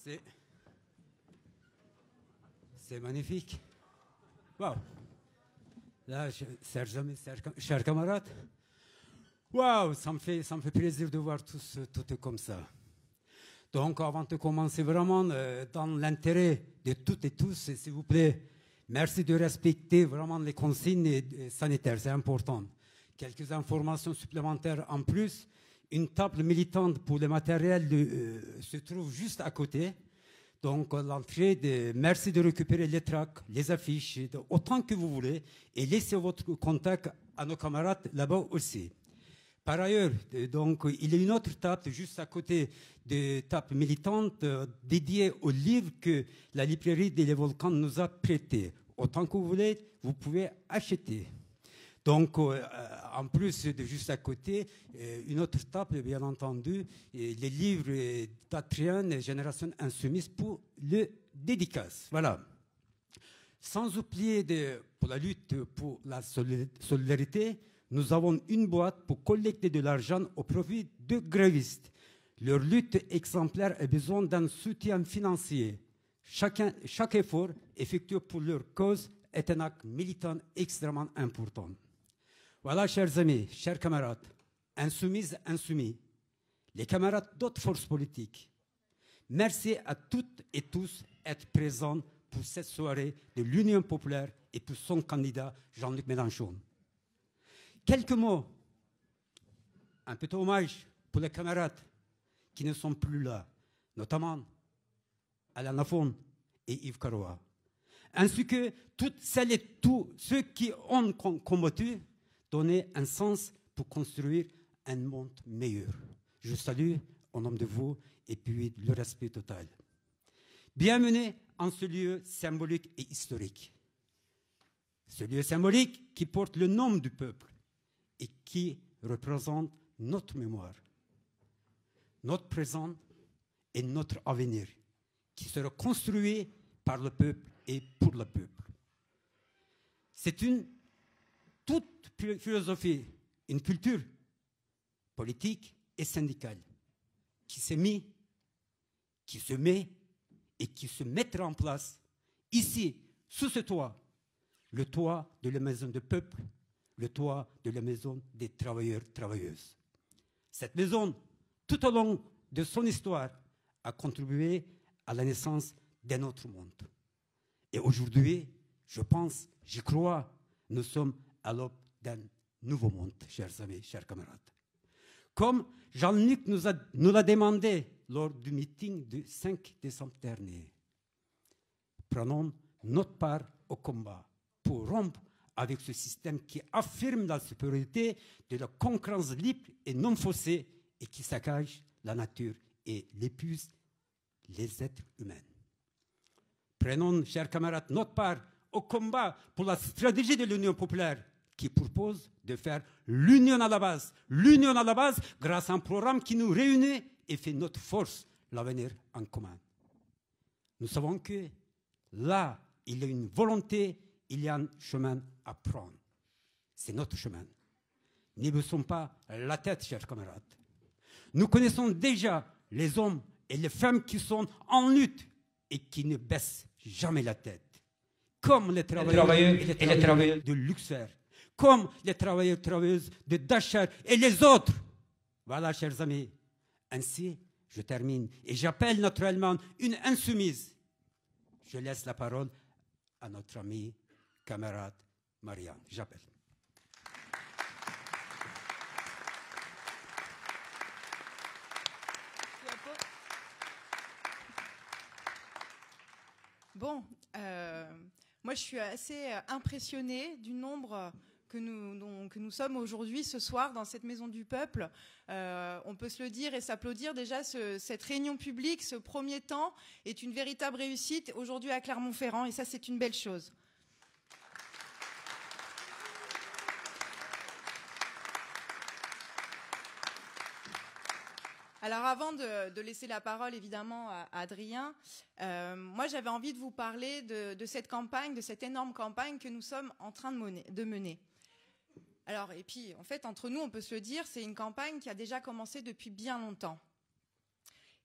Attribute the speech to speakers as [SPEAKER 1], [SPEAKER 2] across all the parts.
[SPEAKER 1] C'est c'est magnifique. Waouh. Là, chers camarades, waouh, ça me fait plaisir de voir tout comme ça. Donc, avant de commencer vraiment dans l'intérêt de toutes et tous, s'il vous plaît, merci de respecter vraiment les consignes sanitaires, c'est important. Quelques informations supplémentaires en plus. Une table militante pour le matériel se trouve juste à côté. Donc, l'entrée, merci de récupérer les tracts, les affiches, autant que vous voulez, et laissez votre contact à nos camarades là-bas aussi. Par ailleurs, donc, il y a une autre table juste à côté de table militante dédiée aux livres que la librairie des Volcans nous a prêtés. Autant que vous voulez, vous pouvez acheter. Donc, en plus de juste à côté, une autre table, bien entendu, les livres d'Adrien, Génération Insoumise, pour le dédicace. Voilà. Sans oublier, pour la lutte pour la solidarité, nous avons une boîte pour collecter de l'argent au profit de grévistes. Leur lutte exemplaire a besoin d'un soutien financier. Chaque effort effectué pour leur cause est un acte militant extrêmement important. Voilà, chers amis, chers camarades, insoumises, insoumis, les camarades d'autres forces politiques, merci à toutes et tous d'être présents pour cette soirée de l'Union populaire et pour son candidat Jean-Luc Mélenchon. Quelques mots, un petit hommage pour les camarades qui ne sont plus là, notamment Alain Lafon et Yves Caroua, ainsi que toutes celles et tous ceux qui ont combattu, donner un sens pour construire un monde meilleur. Je salue au nom de vous et puis le respect total. Bienvenue en ce lieu symbolique et historique. Ce lieu symbolique qui porte le nom du peuple et qui représente notre mémoire, notre présent et notre avenir, qui sera construit par le peuple et pour le peuple. C'est une toute philosophie, une culture politique et syndicale qui s'est mise, qui se met et qui se mettra en place ici, sous ce toit, le toit de la maison du peuple, le toit de la maison des travailleurs, travailleuses. Cette maison, tout au long de son histoire, a contribué à la naissance d'un autre monde. Et aujourd'hui, je pense, je crois, nous sommes à l'aube d'un nouveau monde, chers amis, chers camarades. Comme Jean-Luc nous l'a demandé lors du meeting du 5 décembre dernier, prenons notre part au combat pour rompre avec ce système qui affirme la supériorité de la concurrence libre et non faussée et qui saccage la nature et l'épuise les êtres humains. Prenons, chers camarades, notre part au combat pour la stratégie de l'Union populaire qui propose de faire l'union à la base grâce à un programme qui nous réunit et fait notre force, l'avenir en commun. Nous savons que là, il y a une volonté, il y a un chemin à prendre. C'est notre chemin. Ne baissons pas la tête, chers camarades. Nous connaissons déjà les hommes et les femmes qui sont en lutte et qui ne baissent jamais la tête. Comme les travailleurs et les travailleuses de Luxfer, comme les travailleurs et travailleuses de Dachar et les autres. Voilà, chers amis. Ainsi, je termine et j'appelle naturellement une insoumise. Je laisse la parole à notre amie, camarade Marianne. J'appelle.
[SPEAKER 2] Bon, moi je suis assez impressionnée du nombre que nous sommes aujourd'hui, ce soir, dans cette Maison du Peuple. On peut se le dire et s'applaudir. Déjà, cette réunion publique, ce premier temps, est une véritable réussite aujourd'hui à Clermont-Ferrand, et ça, c'est une belle chose. Alors avant de laisser la parole évidemment à Adrien, moi j'avais envie de vous parler de cette campagne, de cette énorme campagne que nous sommes en train de mener. Alors, et puis en fait entre nous on peut se le dire, c'est une campagne qui a déjà commencé depuis bien longtemps.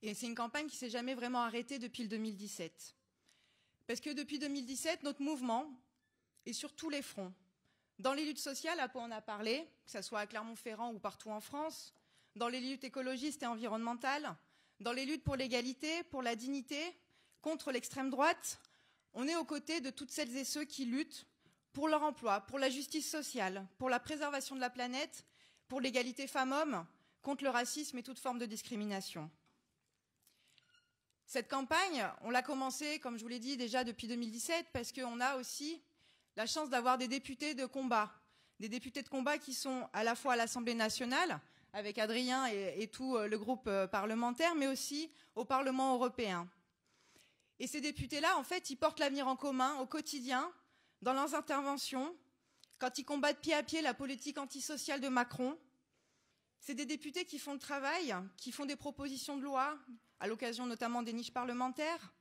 [SPEAKER 2] Et c'est une campagne qui s'est jamais vraiment arrêtée depuis le 2017. Parce que depuis 2017, notre mouvement est sur tous les fronts. Dans les luttes sociales, Apo en a parlé, que ce soit à Clermont-Ferrand ou partout en France, dans les luttes écologistes et environnementales, dans les luttes pour l'égalité, pour la dignité, contre l'extrême droite, on est aux côtés de toutes celles et ceux qui luttent pour leur emploi, pour la justice sociale, pour la préservation de la planète, pour l'égalité femmes-hommes, contre le racisme et toute forme de discrimination. Cette campagne, on l'a commencée, comme je vous l'ai dit, déjà depuis 2017, parce qu'on a aussi la chance d'avoir des députés de combat. Des députés de combat qui sont à la fois à l'Assemblée nationale, avec Adrien et tout le groupe parlementaire, mais aussi au Parlement européen. Et ces députés-là, en fait, ils portent l'avenir en commun au quotidien, dans leurs interventions, quand ils combattent pied à pied la politique antisociale de Macron. C'est des députés qui font le travail, qui font des propositions de loi, à l'occasion notamment des niches parlementaires.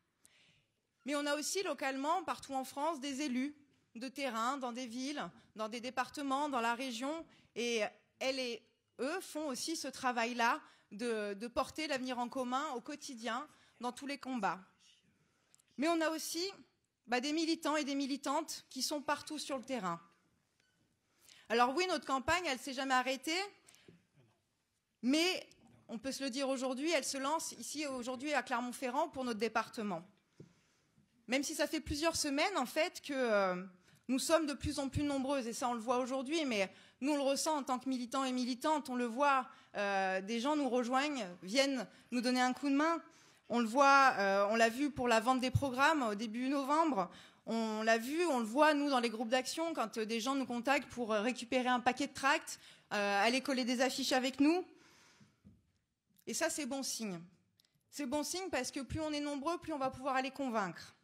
[SPEAKER 2] Mais on a aussi localement, partout en France, des élus de terrain, dans des villes, dans des départements, dans la région. Et elles et eux font aussi ce travail-là de porter l'avenir en commun au quotidien, dans tous les combats. Mais on a aussi des militants et des militantes qui sont partout sur le terrain. Alors oui, notre campagne, elle ne s'est jamais arrêtée, mais on peut se le dire aujourd'hui, elle se lance ici aujourd'hui à Clermont-Ferrand pour notre département. Même si ça fait plusieurs semaines en fait que nous sommes de plus en plus nombreuses, et ça on le voit aujourd'hui, mais nous on le ressent en tant que militants et militantes, on le voit, des gens nous rejoignent, viennent nous donner un coup de main. On le voit, on l'a vu pour la vente des programmes au début novembre. On l'a vu, on le voit, nous, dans les groupes d'action, quand des gens nous contactent pour récupérer un paquet de tracts, aller coller des affiches avec nous. Et ça, c'est bon signe. C'est bon signe parce que plus on est nombreux, plus on va pouvoir aller convaincre.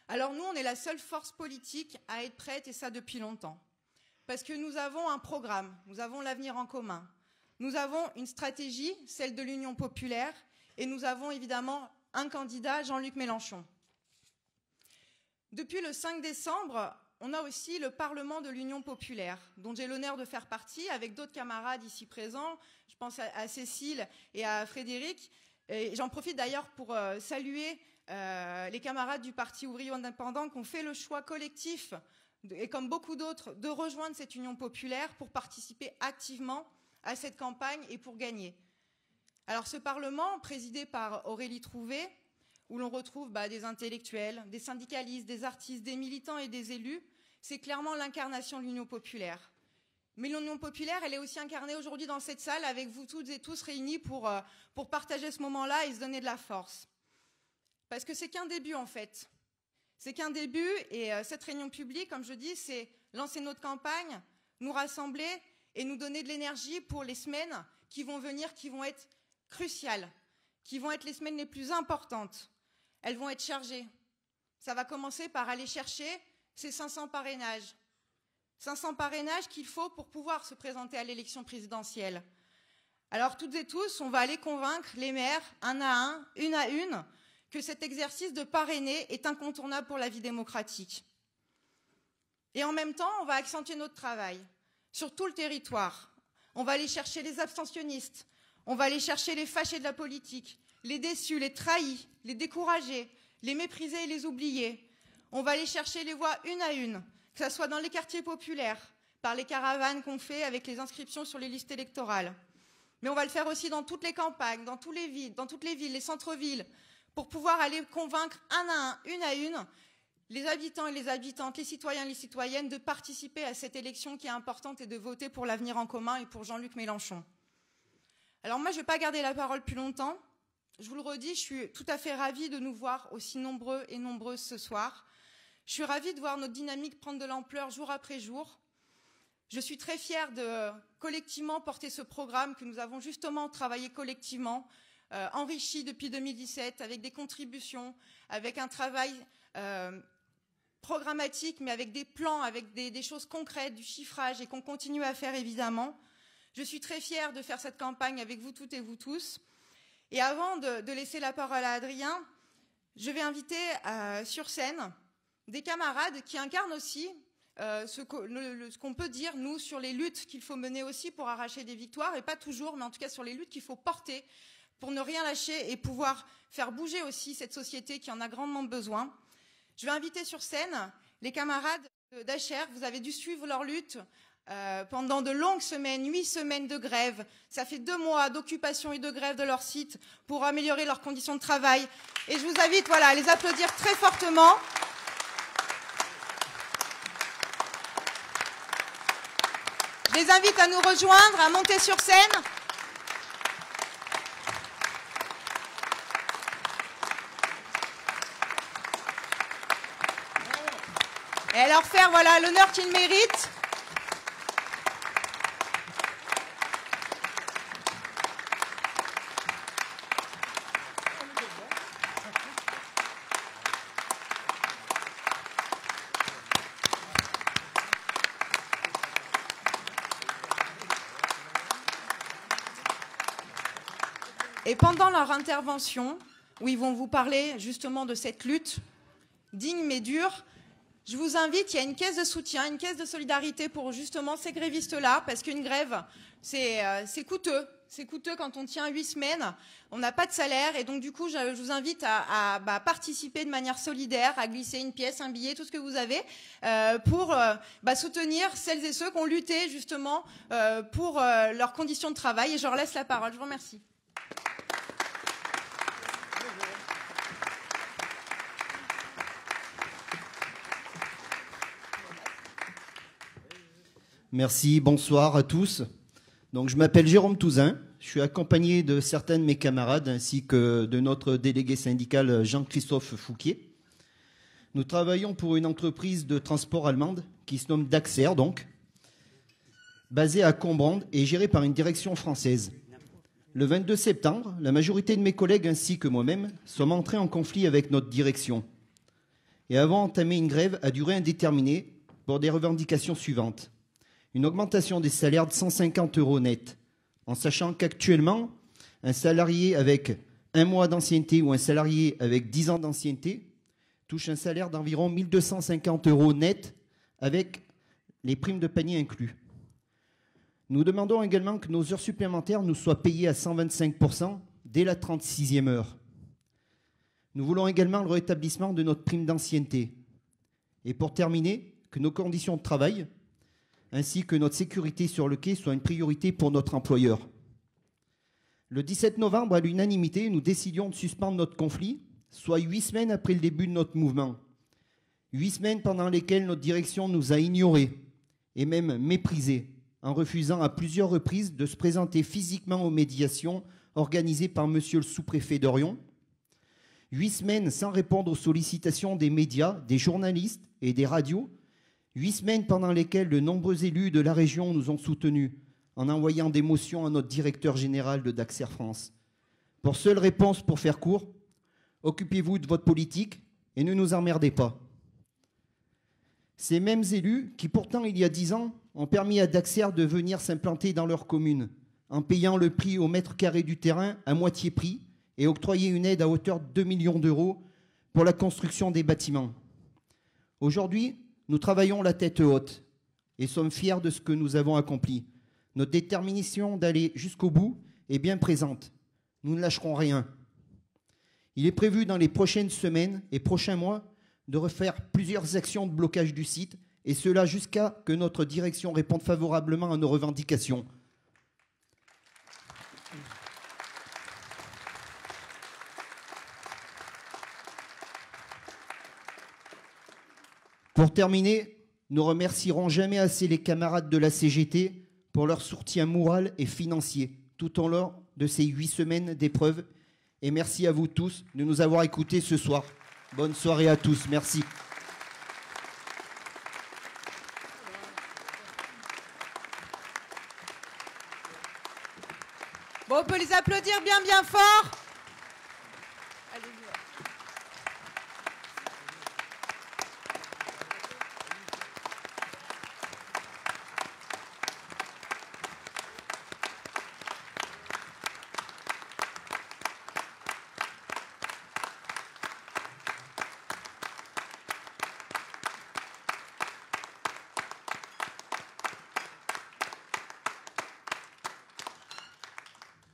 [SPEAKER 2] Alors nous, on est la seule force politique à être prête, et ça depuis longtemps. Parce que nous avons un programme, nous avons l'avenir en commun. Nous avons une stratégie, celle de l'Union populaire, et nous avons évidemment un candidat, Jean-Luc Mélenchon. Depuis le 5 décembre, on a aussi le Parlement de l'Union populaire, dont j'ai l'honneur de faire partie, avec d'autres camarades ici présents. Je pense à Cécile et à Frédéric. Et j'en profite d'ailleurs pour saluer les camarades du Parti ouvrier indépendant qui ont fait le choix collectif, et comme beaucoup d'autres, de rejoindre cette Union populaire pour participer activement à cette campagne et pour gagner. Alors ce Parlement, présidé par Aurélie Trouvé, où l'on retrouve des intellectuels, des syndicalistes, des artistes, des militants et des élus, c'est clairement l'incarnation de l'Union populaire. Mais l'Union populaire, elle est aussi incarnée aujourd'hui dans cette salle, avec vous toutes et tous réunis pour partager ce moment-là et se donner de la force. Parce que c'est qu'un début, en fait. C'est qu'un début, et cette réunion publique, comme je dis, c'est lancer notre campagne, nous rassembler et nous donner de l'énergie pour les semaines qui vont venir, qui vont être cruciales, qui vont être les semaines les plus importantes. Elles vont être chargées. Ça va commencer par aller chercher ces 500 parrainages. 500 parrainages qu'il faut pour pouvoir se présenter à l'élection présidentielle. Alors, toutes et tous, on va aller convaincre les maires, un à une, que cet exercice de parrainer est incontournable pour la vie démocratique. Et en même temps, on va accentuer notre travail sur tout le territoire. On va aller chercher les abstentionnistes, on va aller chercher les fâchés de la politique, les déçus, les trahis, les découragés, les méprisés et les oubliés. On va aller chercher les voix une à une, que ce soit dans les quartiers populaires, par les caravanes qu'on fait avec les inscriptions sur les listes électorales. Mais on va le faire aussi dans toutes les campagnes, dans toutes les villes, les centres-villes, pour pouvoir aller convaincre un à un, une à une, les habitants et les habitantes, les citoyens et les citoyennes de participer à cette élection qui est importante et de voter pour l'avenir en commun et pour Jean-Luc Mélenchon. Alors moi, je ne vais pas garder la parole plus longtemps. Je vous le redis, je suis tout à fait ravie de nous voir aussi nombreux et nombreuses ce soir. Je suis ravie de voir notre dynamique prendre de l'ampleur jour après jour. Je suis très fière de collectivement porter ce programme que nous avons justement travaillé collectivement, enrichi depuis 2017 avec des contributions, avec un travail programmatique, mais avec des plans, avec des choses concrètes, du chiffrage, et qu'on continue à faire évidemment. Je suis très fière de faire cette campagne avec vous toutes et vous tous. Et avant de laisser la parole à Adrien, je vais inviter sur scène des camarades qui incarnent aussi ce qu'on peut dire, nous, sur les luttes qu'il faut mener aussi pour arracher des victoires, et pas toujours, mais en tout cas sur les luttes qu'il faut porter pour ne rien lâcher et pouvoir faire bouger aussi cette société qui en a grandement besoin. Je vais inviter sur scène les camarades d'Acher. Vous avez dû suivre leur lutte pendant de longues semaines, 8 semaines de grève. Ça fait 2 mois d'occupation et de grève de leur site pour améliorer leurs conditions de travail. Et je vous invite à les applaudir très fortement. Je les invite à nous rejoindre, à monter sur scène. Et à leur faire l'honneur qu'ils méritent. Et pendant leur intervention, où ils vont vous parler justement de cette lutte digne mais dure, je vous invite, il y a une caisse de soutien, une caisse de solidarité pour justement ces grévistes-là, parce qu'une grève, c'est coûteux. C'est coûteux quand on tient 8 semaines, on n'a pas de salaire, et donc du coup, je vous invite à participer de manière solidaire, à glisser une pièce, un billet, tout ce que vous avez, pour soutenir celles et ceux qui ont lutté justement pour leurs conditions de travail. Et je leur laisse la parole. Je vous remercie.
[SPEAKER 3] Merci, bonsoir à tous. Donc, je m'appelle Jérôme Touzin, je suis accompagné de certains de mes camarades ainsi que de notre délégué syndical Jean-Christophe Fouquier. Nous travaillons pour une entreprise de transport allemande qui se nomme Daxer, donc, basée à Combrande et gérée par une direction française. Le 22 septembre, la majorité de mes collègues ainsi que moi-même sommes entrés en conflit avec notre direction et avons entamé une grève à durée indéterminée pour des revendications suivantes. Une augmentation des salaires de 150 € net, en sachant qu'actuellement, un salarié avec 1 mois d'ancienneté ou un salarié avec 10 ans d'ancienneté touche un salaire d'environ 1 250 € net avec les primes de panier inclus. Nous demandons également que nos heures supplémentaires nous soient payées à 125% dès la 36e heure. Nous voulons également le rétablissement de notre prime d'ancienneté. Et pour terminer, que nos conditions de travail ainsi que notre sécurité sur le quai soit une priorité pour notre employeur. Le 17 novembre, à l'unanimité, nous décidions de suspendre notre conflit, soit 8 semaines après le début de notre mouvement. 8 semaines pendant lesquelles notre direction nous a ignorés et même méprisés, en refusant à plusieurs reprises de se présenter physiquement aux médiations organisées par monsieur le sous-préfet d'Orion. 8 semaines sans répondre aux sollicitations des médias, des journalistes et des radios. 8 semaines pendant lesquelles de nombreux élus de la région nous ont soutenus en envoyant des motions à notre directeur général de Daxer France. Pour seule réponse, pour faire court, occupez-vous de votre politique et ne nous emmerdez pas. Ces mêmes élus qui pourtant il y a 10 ans ont permis à Daxer de venir s'implanter dans leur commune en payant le prix au mètre carré du terrain à moitié prix et octroyer une aide à hauteur de 2 millions d'euros pour la construction des bâtiments. Aujourd'hui, nous travaillons la tête haute et sommes fiers de ce que nous avons accompli. Notre détermination d'aller jusqu'au bout est bien présente. Nous ne lâcherons rien. Il est prévu dans les prochaines semaines et prochains mois de refaire plusieurs actions de blocage du site, et cela jusqu'à ce que notre direction réponde favorablement à nos revendications. Pour terminer, nous remercierons jamais assez les camarades de la CGT pour leur soutien moral et financier tout au long de ces 8 semaines d'épreuves. Et merci à vous tous de nous avoir écoutés ce soir. Bonne soirée à tous. Merci.
[SPEAKER 2] Bon, on peut les applaudir bien bien fort.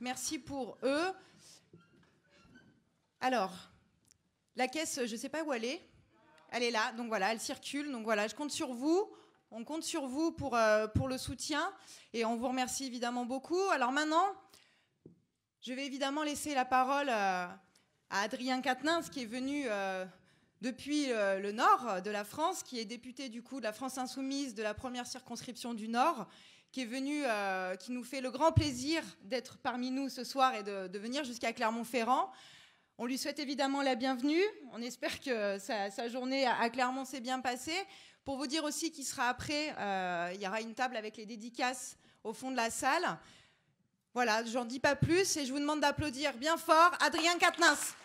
[SPEAKER 2] Merci pour eux. Alors, la caisse, je ne sais pas où elle est. Elle est là, donc voilà, elle circule. Donc voilà, je compte sur vous. On compte sur vous pour le soutien. Et on vous remercie évidemment beaucoup. Alors maintenant, je vais évidemment laisser la parole à Adrien Quatennens, qui est venu depuis le nord de la France, qui est député du coup de la France Insoumise de la première circonscription du Nord, qui est venu, qui nous fait le grand plaisir d'être parmi nous ce soir et de venir jusqu'à Clermont-Ferrand. On lui souhaite évidemment la bienvenue. On espère que sa journée à Clermont s'est bien passée. Pour vous dire aussi qu'il sera après, il y aura une table avec les dédicaces au fond de la salle. Voilà, j'en dis pas plus et je vous demande d'applaudir bien fort Adrien Quatennens.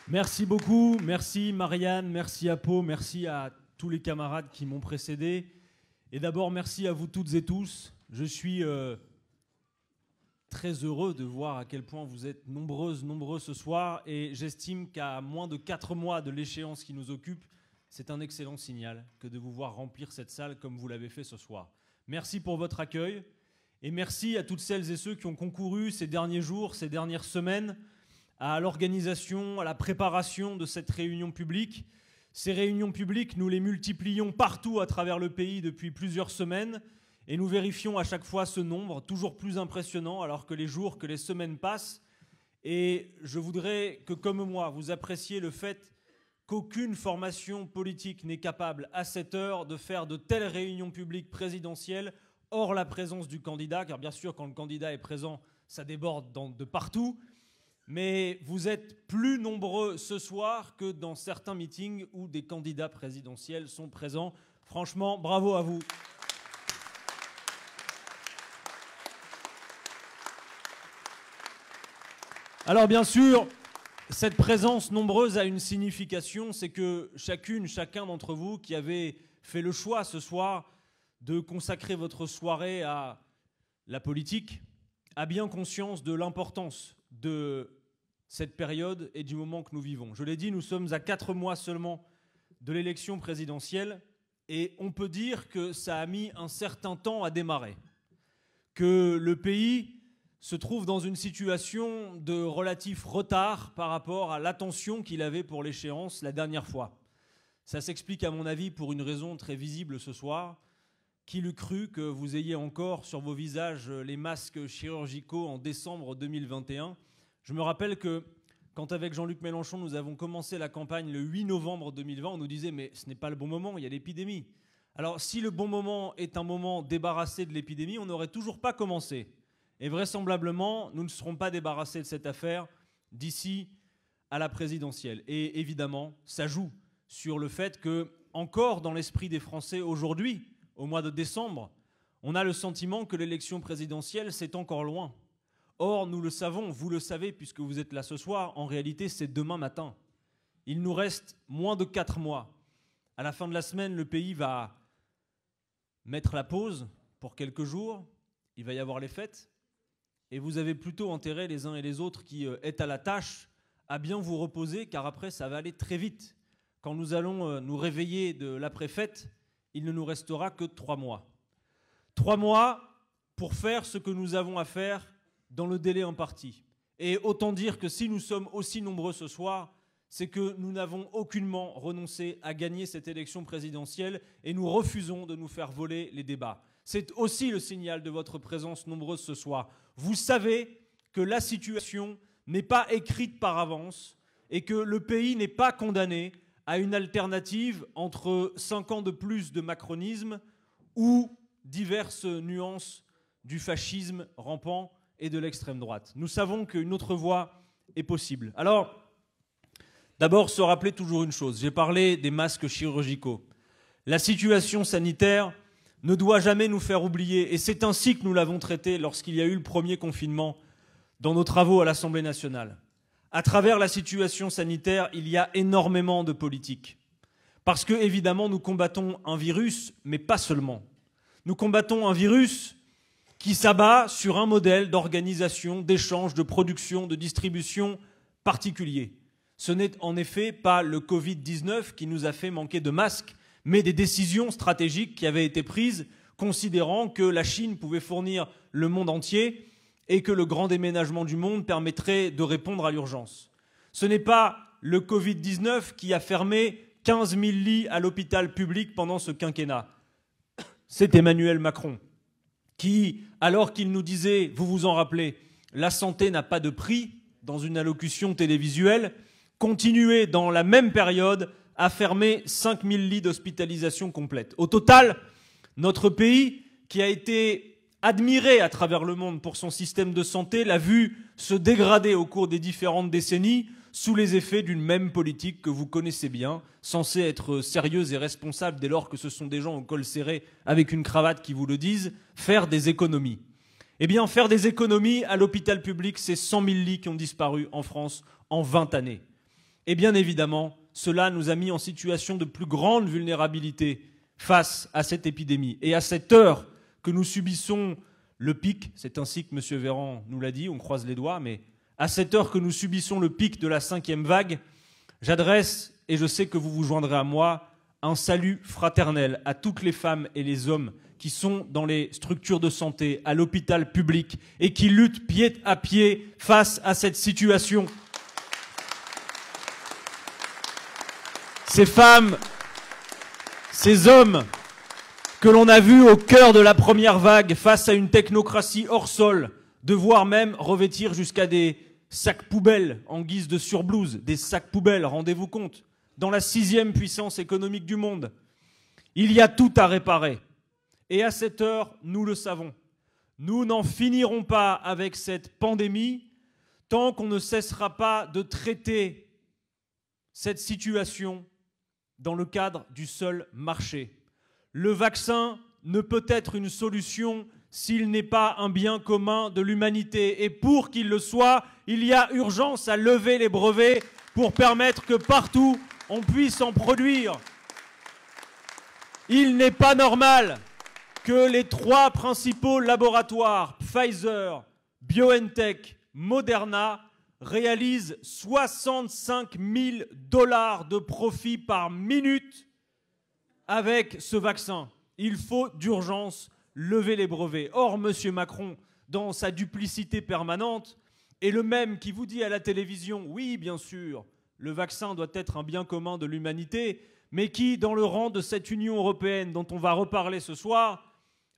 [SPEAKER 4] Merci beaucoup, merci Marianne, merci Apo, merci à tous les camarades qui m'ont précédé. Et d'abord, merci à vous toutes et tous. Je suis très heureux de voir à quel point vous êtes nombreux ce soir. Et j'estime qu'à moins de 4 mois de l'échéance qui nous occupe, c'est un excellent signal que de vous voir remplir cette salle comme vous l'avez fait ce soir. Merci pour votre accueil et merci à toutes celles et ceux qui ont concouru ces derniers jours, ces dernières semaines, à l'organisation, à la préparation de cette réunion publique. Ces réunions publiques, nous les multiplions partout à travers le pays depuis plusieurs semaines et nous vérifions à chaque fois ce nombre, toujours plus impressionnant alors que les jours, que les semaines passent. Et je voudrais que, comme moi, vous appréciez le fait qu'aucune formation politique n'est capable, à cette heure, de faire de telles réunions publiques présidentielles hors la présence du candidat, car bien sûr, quand le candidat est présent, ça déborde de partout. Mais vous êtes plus nombreux ce soir que dans certains meetings où des candidats présidentiels sont présents. Franchement, bravo à vous. Alors bien sûr, cette présence nombreuse a une signification, c'est que chacun d'entre vous qui avez fait le choix ce soir de consacrer votre soirée à la politique a bien conscience de l'importance de cette période et du moment que nous vivons. Je l'ai dit, nous sommes à 4 mois seulement de l'élection présidentielle et on peut dire que ça a mis un certain temps à démarrer, que le pays se trouve dans une situation de relatif retard par rapport à l'attention qu'il avait pour l'échéance la dernière fois. Ça s'explique à mon avis pour une raison très visible ce soir. Qui l'eût cru que vous ayez encore sur vos visages les masques chirurgicaux en décembre 2021 ? Je me rappelle que quand avec Jean-Luc Mélenchon, nous avons commencé la campagne le 8 novembre 2020, on nous disait « mais ce n'est pas le bon moment, il y a l'épidémie ». Alors si le bon moment est un moment débarrassé de l'épidémie, on n'aurait toujours pas commencé. Et vraisemblablement, nous ne serons pas débarrassés de cette affaire d'ici à la présidentielle. Et évidemment, ça joue sur le fait que, encore dans l'esprit des Français aujourd'hui, au mois de décembre, on a le sentiment que l'élection présidentielle, c'est encore loin. Or, nous le savons, vous le savez puisque vous êtes là ce soir, en réalité, c'est demain matin. Il nous reste moins de 4 mois. À la fin de la semaine, le pays va mettre la pause pour quelques jours. Il va y avoir les fêtes. Et vous avez plutôt intérêt, les uns et les autres qui êtes à la tâche, à bien vous reposer, car après, ça va aller très vite. Quand nous allons nous réveiller de l'après-fête, il ne nous restera que 3 mois. 3 mois pour faire ce que nous avons à faire dans le délai imparti. Et autant dire que si nous sommes aussi nombreux ce soir, c'est que nous n'avons aucunement renoncé à gagner cette élection présidentielle et nous refusons de nous faire voler les débats. C'est aussi le signal de votre présence nombreuse ce soir. Vous savez que la situation n'est pas écrite par avance et que le pays n'est pas condamné à une alternative entre 5 ans de plus de macronisme ou diverses nuances du fascisme rampant et de l'extrême droite. Nous savons qu'une autre voie est possible. Alors, d'abord, se rappeler toujours une chose. J'ai parlé des masques chirurgicaux. La situation sanitaire ne doit jamais nous faire oublier, et c'est ainsi que nous l'avons traité lorsqu'il y a eu le premier confinement dans nos travaux à l'Assemblée nationale. À travers la situation sanitaire, il y a énormément de politique. Parce que, évidemment, nous combattons un virus, mais pas seulement. Nous combattons un virus qui s'abat sur un modèle d'organisation, d'échange, de production, de distribution particulier. Ce n'est en effet pas le Covid-19 qui nous a fait manquer de masques, mais des décisions stratégiques qui avaient été prises, considérant que la Chine pouvait fournir le monde entier et que le grand déménagement du monde permettrait de répondre à l'urgence. Ce n'est pas le Covid-19 qui a fermé 15 000 lits à l'hôpital public pendant ce quinquennat. C'est Emmanuel Macron qui, alors qu'il nous disait, vous vous en rappelez, la santé n'a pas de prix, dans une allocution télévisuelle, continuait dans la même période à fermer 5 000 lits d'hospitalisation complète. Au total, notre pays, qui a été admiré à travers le monde pour son système de santé, l'a vu se dégrader au cours des différentes décennies sous les effets d'une même politique que vous connaissez bien, censée être sérieuse et responsable dès lors que ce sont des gens au col serré avec une cravate qui vous le disent, faire des économies. Eh bien, faire des économies à l'hôpital public, c'est 100 000 lits qui ont disparu en France en 20 années. Et bien évidemment, cela nous a mis en situation de plus grande vulnérabilité face à cette épidémie. Et à cette heure que nous subissons le pic, c'est ainsi que M. Véran nous l'a dit, on croise les doigts, mais à cette heure que nous subissons le pic de la 5e vague, j'adresse, et je sais que vous vous joindrez à moi, un salut fraternel à toutes les femmes et les hommes qui sont dans les structures de santé, à l'hôpital public, et qui luttent pied à pied face à cette situation. Ces femmes, ces hommes que l'on a vus au cœur de la première vague face à une technocratie hors sol, devoir même revêtir jusqu'à des sacs poubelles en guise de surblouse, des sacs poubelles, rendez-vous compte, dans la 6e puissance économique du monde. Il y a tout à réparer. Et à cette heure, nous le savons, nous n'en finirons pas avec cette pandémie tant qu'on ne cessera pas de traiter cette situation dans le cadre du seul marché. Le vaccin ne peut être une solution s'il n'est pas un bien commun de l'humanité. Et pour qu'il le soit, il y a urgence à lever les brevets pour permettre que partout, on puisse en produire. Il n'est pas normal que les 3 principaux laboratoires, Pfizer, BioNTech, Moderna, réalisent 65 000 $ de profit par minute avec ce vaccin. Il faut d'urgence lever les brevets. Or, M. Macron, dans sa duplicité permanente, est le même qui vous dit à la télévision, oui, bien sûr, le vaccin doit être un bien commun de l'humanité, mais qui, dans le rang de cette Union européenne dont on va reparler ce soir,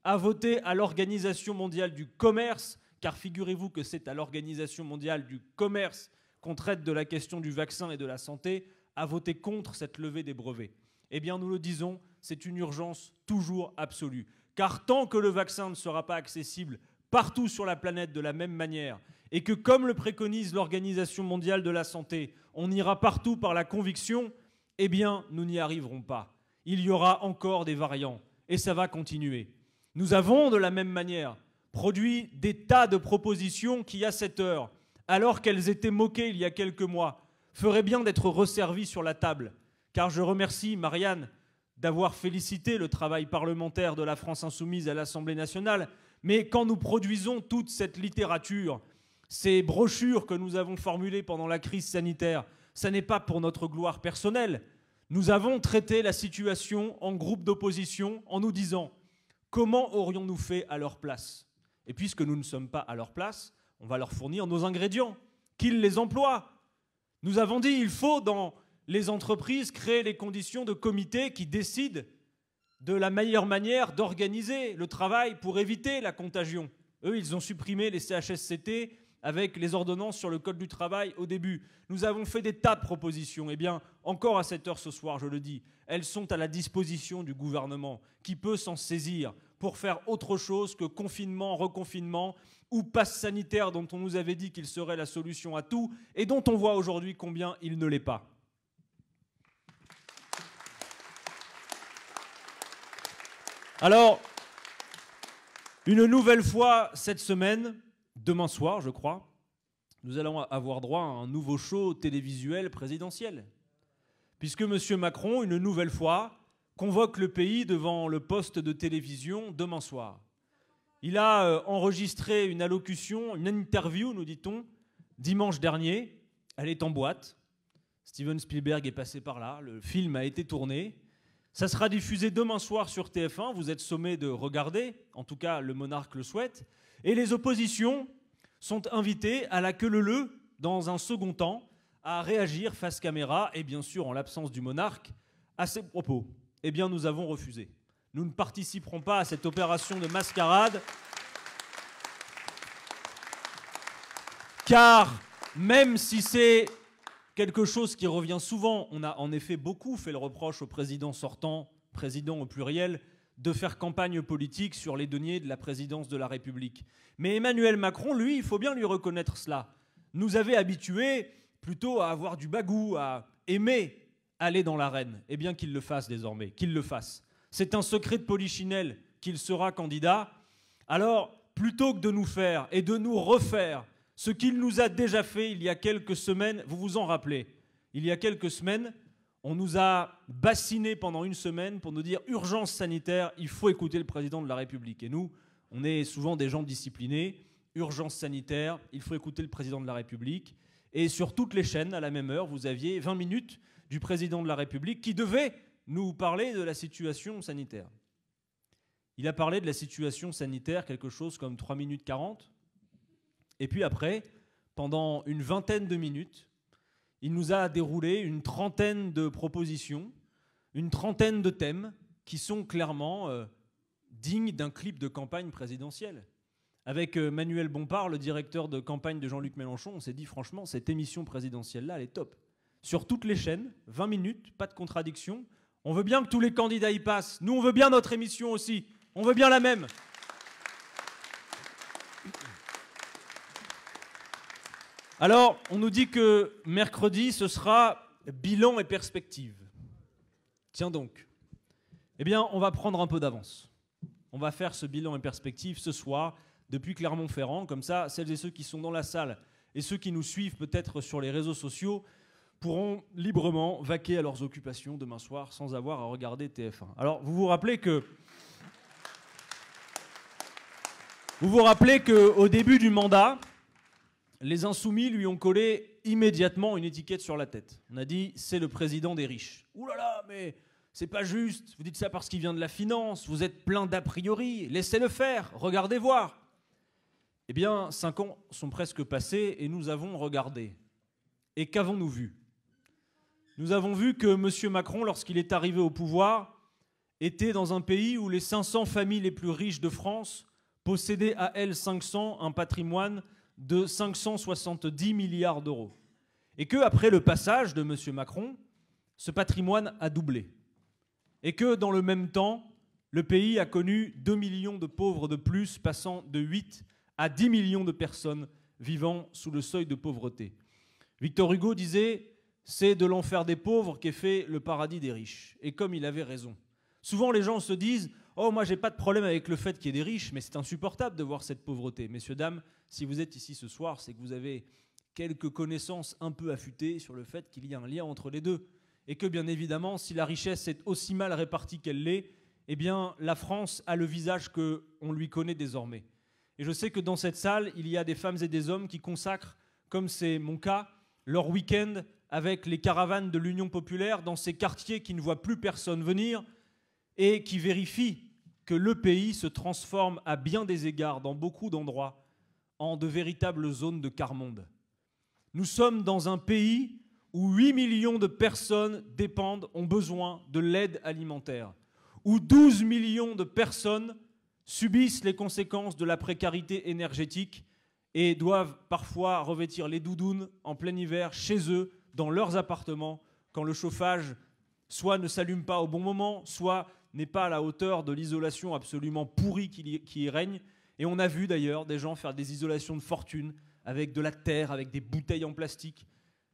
[SPEAKER 4] a voté à l'Organisation mondiale du commerce, car figurez-vous que c'est à l'Organisation mondiale du commerce qu'on traite de la question du vaccin et de la santé, a voté contre cette levée des brevets. Eh bien, nous le disons, c'est une urgence toujours absolue. Car tant que le vaccin ne sera pas accessible partout sur la planète de la même manière, et que, comme le préconise l'Organisation mondiale de la santé, on ira partout par la conviction, eh bien, nous n'y arriverons pas. Il y aura encore des variants, et ça va continuer. Nous avons, de la même manière, produit des tas de propositions qui, à cette heure, alors qu'elles étaient moquées il y a quelques mois, feraient bien d'être resservies sur la table. Car je remercie Marianne d'avoir félicité le travail parlementaire de la France Insoumise à l'Assemblée nationale, mais quand nous produisons toute cette littérature, ces brochures que nous avons formulées pendant la crise sanitaire, ça n'est pas pour notre gloire personnelle. Nous avons traité la situation en groupe d'opposition en nous disant comment aurions-nous fait à leur place? Et puisque nous ne sommes pas à leur place, on va leur fournir nos ingrédients, qu'ils les emploient. Nous avons dit il faut dans les entreprises créer les conditions de comités qui décident de la meilleure manière d'organiser le travail pour éviter la contagion. Eux, ils ont supprimé les CHSCT avec les ordonnances sur le code du travail au début. Nous avons fait des tas de propositions. Eh bien, encore à cette heure ce soir, je le dis, elles sont à la disposition du gouvernement qui peut s'en saisir pour faire autre chose que confinement, reconfinement ou passe sanitaire dont on nous avait dit qu'il serait la solution à tout et dont on voit aujourd'hui combien il ne l'est pas. Alors, une nouvelle fois cette semaine, demain soir je crois, nous allons avoir droit à un nouveau show télévisuel présidentiel. Puisque M. Macron, une nouvelle fois, convoque le pays devant le poste de télévision demain soir. Il a enregistré une allocution, une interview, nous dit-on, dimanche dernier, Elle est en boîte. Steven Spielberg est passé par là. Le film a été tourné. Ça sera diffusé demain soir sur TF1. Vous êtes sommés de regarder. En tout cas, le monarque le souhaite. Et les oppositions sont invitées à la queue leu-leu, dans un second temps, à réagir face caméra et bien sûr, en l'absence du monarque, à ses propos. Eh bien, nous avons refusé. Nous ne participerons pas à cette opération de mascarade, car même si c'est quelque chose qui revient souvent, on a en effet beaucoup fait le reproche au président sortant, président au pluriel, de faire campagne politique sur les deniers de la présidence de la République. Mais Emmanuel Macron, lui, il faut bien lui reconnaître cela, nous avait habitués plutôt à avoir du bagou, à aimer aller dans l'arène. Eh bien qu'il le fasse désormais, qu'il le fasse. C'est un secret de polichinelle qu'il sera candidat. Alors, plutôt que de nous faire et de nous refaire ce qu'il nous a déjà fait il y a quelques semaines, vous vous en rappelez, il y a quelques semaines, on nous a bassinés pendant une semaine pour nous dire urgence sanitaire, il faut écouter le président de la République. Et nous, on est souvent des gens disciplinés, urgence sanitaire, il faut écouter le président de la République. Et sur toutes les chaînes, à la même heure, vous aviez 20 minutes du président de la République qui devait nous parler de la situation sanitaire. Il a parlé de la situation sanitaire quelque chose comme 3 minutes 40. Et puis après, pendant une vingtaine de minutes, il nous a déroulé une trentaine de propositions, une trentaine de thèmes qui sont clairement dignes d'un clip de campagne présidentielle. Avec Manuel Bompard, le directeur de campagne de Jean-Luc Mélenchon, on s'est dit franchement, cette émission présidentielle-là, elle est top. Sur toutes les chaînes, 20 minutes, pas de contradiction. On veut bien que tous les candidats y passent. Nous, on veut bien notre émission aussi. On veut bien la même. Alors, on nous dit que mercredi, ce sera bilan et perspective. Tiens donc. Eh bien, on va prendre un peu d'avance. On va faire ce bilan et perspective ce soir, depuis Clermont-Ferrand. Comme ça, celles et ceux qui sont dans la salle et ceux qui nous suivent peut-être sur les réseaux sociaux pourront librement vaquer à leurs occupations demain soir sans avoir à regarder TF1. Alors, vous vous rappelez qu'au début du mandat, les Insoumis lui ont collé immédiatement une étiquette sur la tête. On a dit, c'est le président des riches. Ouh là là, mais c'est pas juste, vous dites ça parce qu'il vient de la finance, vous êtes plein d'a priori, laissez-le faire, regardez voir. Eh bien, 5 ans sont presque passés et nous avons regardé. Et qu'avons-nous vu ? Nous avons vu que M. Macron, lorsqu'il est arrivé au pouvoir, était dans un pays où les 500 familles les plus riches de France possédaient à elles 500 un patrimoine de 570 milliards d'euros. Et qu'après le passage de M. Macron, ce patrimoine a doublé. Et que dans le même temps, le pays a connu 2 millions de pauvres de plus, passant de 8 à 10 millions de personnes vivant sous le seuil de pauvreté. Victor Hugo disait « c'est de l'enfer des pauvres qu'est fait le paradis des riches ». Et comme il avait raison. Souvent les gens se disent « oh, moi j'ai pas de problème avec le fait qu'il y ait des riches, mais c'est insupportable de voir cette pauvreté ». Messieurs, dames, si vous êtes ici ce soir, c'est que vous avez quelques connaissances un peu affûtées sur le fait qu'il y a un lien entre les deux. Et que bien évidemment, si la richesse est aussi mal répartie qu'elle l'est, eh bien la France a le visage qu'on lui connaît désormais. Et je sais que dans cette salle, il y a des femmes et des hommes qui consacrent, comme c'est mon cas, leur week-end avec les caravanes de l'Union populaire dans ces quartiers qui ne voient plus personne venir et qui vérifient que le pays se transforme à bien des égards, dans beaucoup d'endroits, en de véritables zones de quart-monde. Nous sommes dans un pays où 8 millions de personnes dépendent, ont besoin de l'aide alimentaire, où 12 millions de personnes subissent les conséquences de la précarité énergétique et doivent parfois revêtir les doudounes en plein hiver chez eux, dans leurs appartements, quand le chauffage soit ne s'allume pas au bon moment, soit n'est pas à la hauteur de l'isolation absolument pourrie qui y règne. Et on a vu d'ailleurs des gens faire des isolations de fortune avec de la terre, avec des bouteilles en plastique.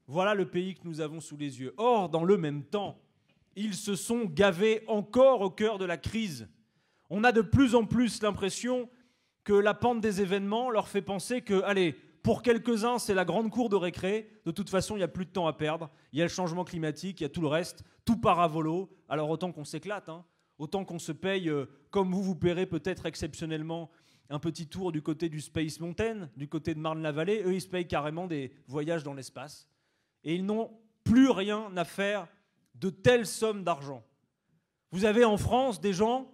[SPEAKER 4] Voilà le pays que nous avons sous les yeux. Or, dans le même temps, ils se sont gavés encore au cœur de la crise. On a de plus en plus l'impression que la pente des événements leur fait penser que, allez, pour quelques-uns, c'est la grande cour de récré. De toute façon, il n'y a plus de temps à perdre. Il y a le changement climatique, il y a tout le reste. Tout part à volo. Alors autant qu'on s'éclate, hein. Autant qu'on se paye, comme vous paierez peut-être exceptionnellement un petit tour du côté du Space Mountain, du côté de Marne-la-Vallée. Eux, ils se payent carrément des voyages dans l'espace. et ils n'ont plus rien à faire de telles sommes d'argent. Vous avez en France des gens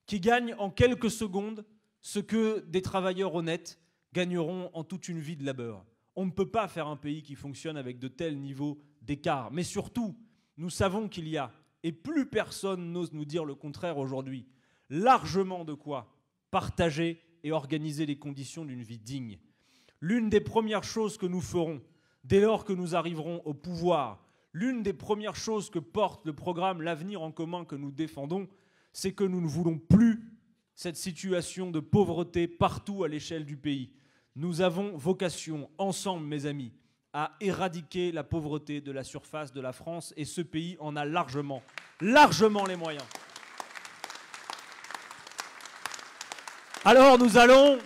[SPEAKER 4] qui gagnent en quelques secondes ce que des travailleurs honnêtes gagneront en toute une vie de labeur. On ne peut pas faire un pays qui fonctionne avec de tels niveaux d'écart. Mais surtout, nous savons qu'il y a, et plus personne n'ose nous dire le contraire aujourd'hui, largement de quoi partager et organiser les conditions d'une vie digne. L'une des premières choses que nous ferons dès lors que nous arriverons au pouvoir, l'une des premières choses que porte le programme L'Avenir en commun que nous défendons, c'est que nous ne voulons plus cette situation de pauvreté partout à l'échelle du pays. Nous avons vocation, ensemble, mes amis, à éradiquer la pauvreté de la surface de la France, et ce pays en a largement les moyens. Alors nous allons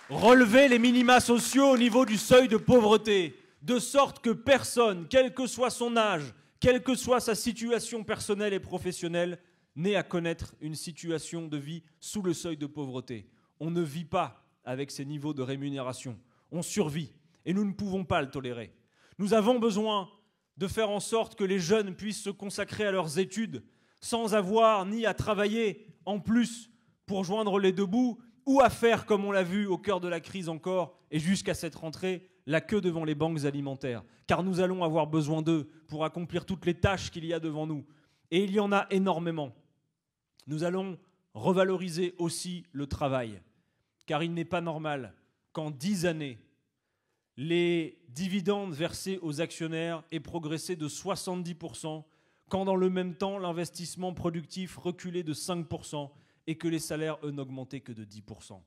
[SPEAKER 4] relever les minima sociaux au niveau du seuil de pauvreté, de sorte que personne, quel que soit son âge, quelle que soit sa situation personnelle et professionnelle, n'ait à connaître une situation de vie sous le seuil de pauvreté. On ne vit pas avec ces niveaux de rémunération, on survit, et nous ne pouvons pas le tolérer. Nous avons besoin de faire en sorte que les jeunes puissent se consacrer à leurs études sans avoir ni à travailler en plus pour joindre les deux bouts, ou à faire, comme on l'a vu au cœur de la crise encore, et jusqu'à cette rentrée, la queue devant les banques alimentaires. Car nous allons avoir besoin d'eux pour accomplir toutes les tâches qu'il y a devant nous. Et il y en a énormément. Nous allons revaloriser aussi le travail. Car il n'est pas normal qu'en 10 années, les dividendes versés aux actionnaires aient progressé de 70%, quand dans le même temps, l'investissement productif reculait de 5%, et que les salaires, eux, n'augmentaient que de 10%.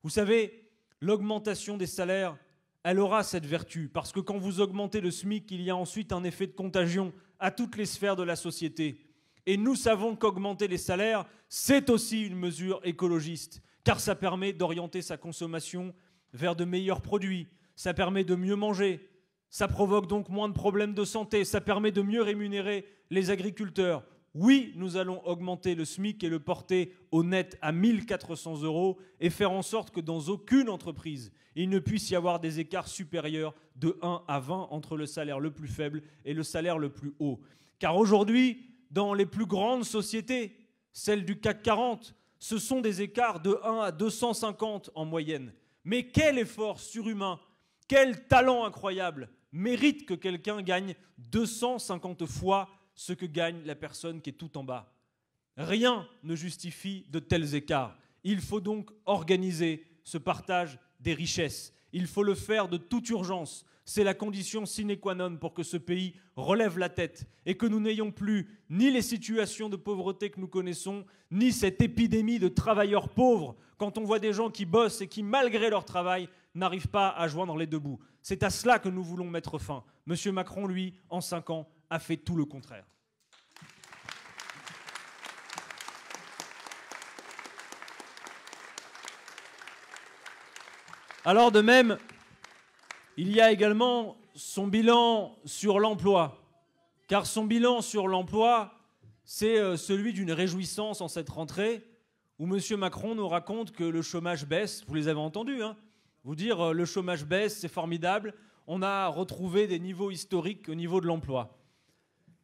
[SPEAKER 4] Vous savez, l'augmentation des salaires, elle aura cette vertu, parce que quand vous augmentez le SMIC, il y a ensuite un effet de contagion à toutes les sphères de la société. Et nous savons qu'augmenter les salaires, c'est aussi une mesure écologiste, car ça permet d'orienter sa consommation vers de meilleurs produits, ça permet de mieux manger, ça provoque donc moins de problèmes de santé, ça permet de mieux rémunérer les agriculteurs. Oui, nous allons augmenter le SMIC et le porter au net à 1 400 € et faire en sorte que dans aucune entreprise, il ne puisse y avoir des écarts supérieurs de 1 à 20 entre le salaire le plus faible et le salaire le plus haut. Car aujourd'hui, dans les plus grandes sociétés, celles du CAC 40, ce sont des écarts de 1 à 250 en moyenne. Mais quel effort surhumain, quel talent incroyable mérite que quelqu'un gagne 250 fois ce que gagne la personne qui est tout en bas. Rien ne justifie de tels écarts. Il faut donc organiser ce partage des richesses. Il faut le faire de toute urgence. C'est la condition sine qua non pour que ce pays relève la tête et que nous n'ayons plus ni les situations de pauvreté que nous connaissons, ni cette épidémie de travailleurs pauvres quand on voit des gens qui bossent et qui, malgré leur travail, n'arrivent pas à joindre les deux bouts. C'est à cela que nous voulons mettre fin. Monsieur Macron, lui, en 5 ans, a fait tout le contraire. Alors de même, il y a également son bilan sur l'emploi. Car son bilan sur l'emploi, c'est celui d'une réjouissance en cette rentrée où M. Macron nous raconte que le chômage baisse. Vous les avez entendus, hein, vous dire le chômage baisse, c'est formidable. On a retrouvé des niveaux historiques au niveau de l'emploi.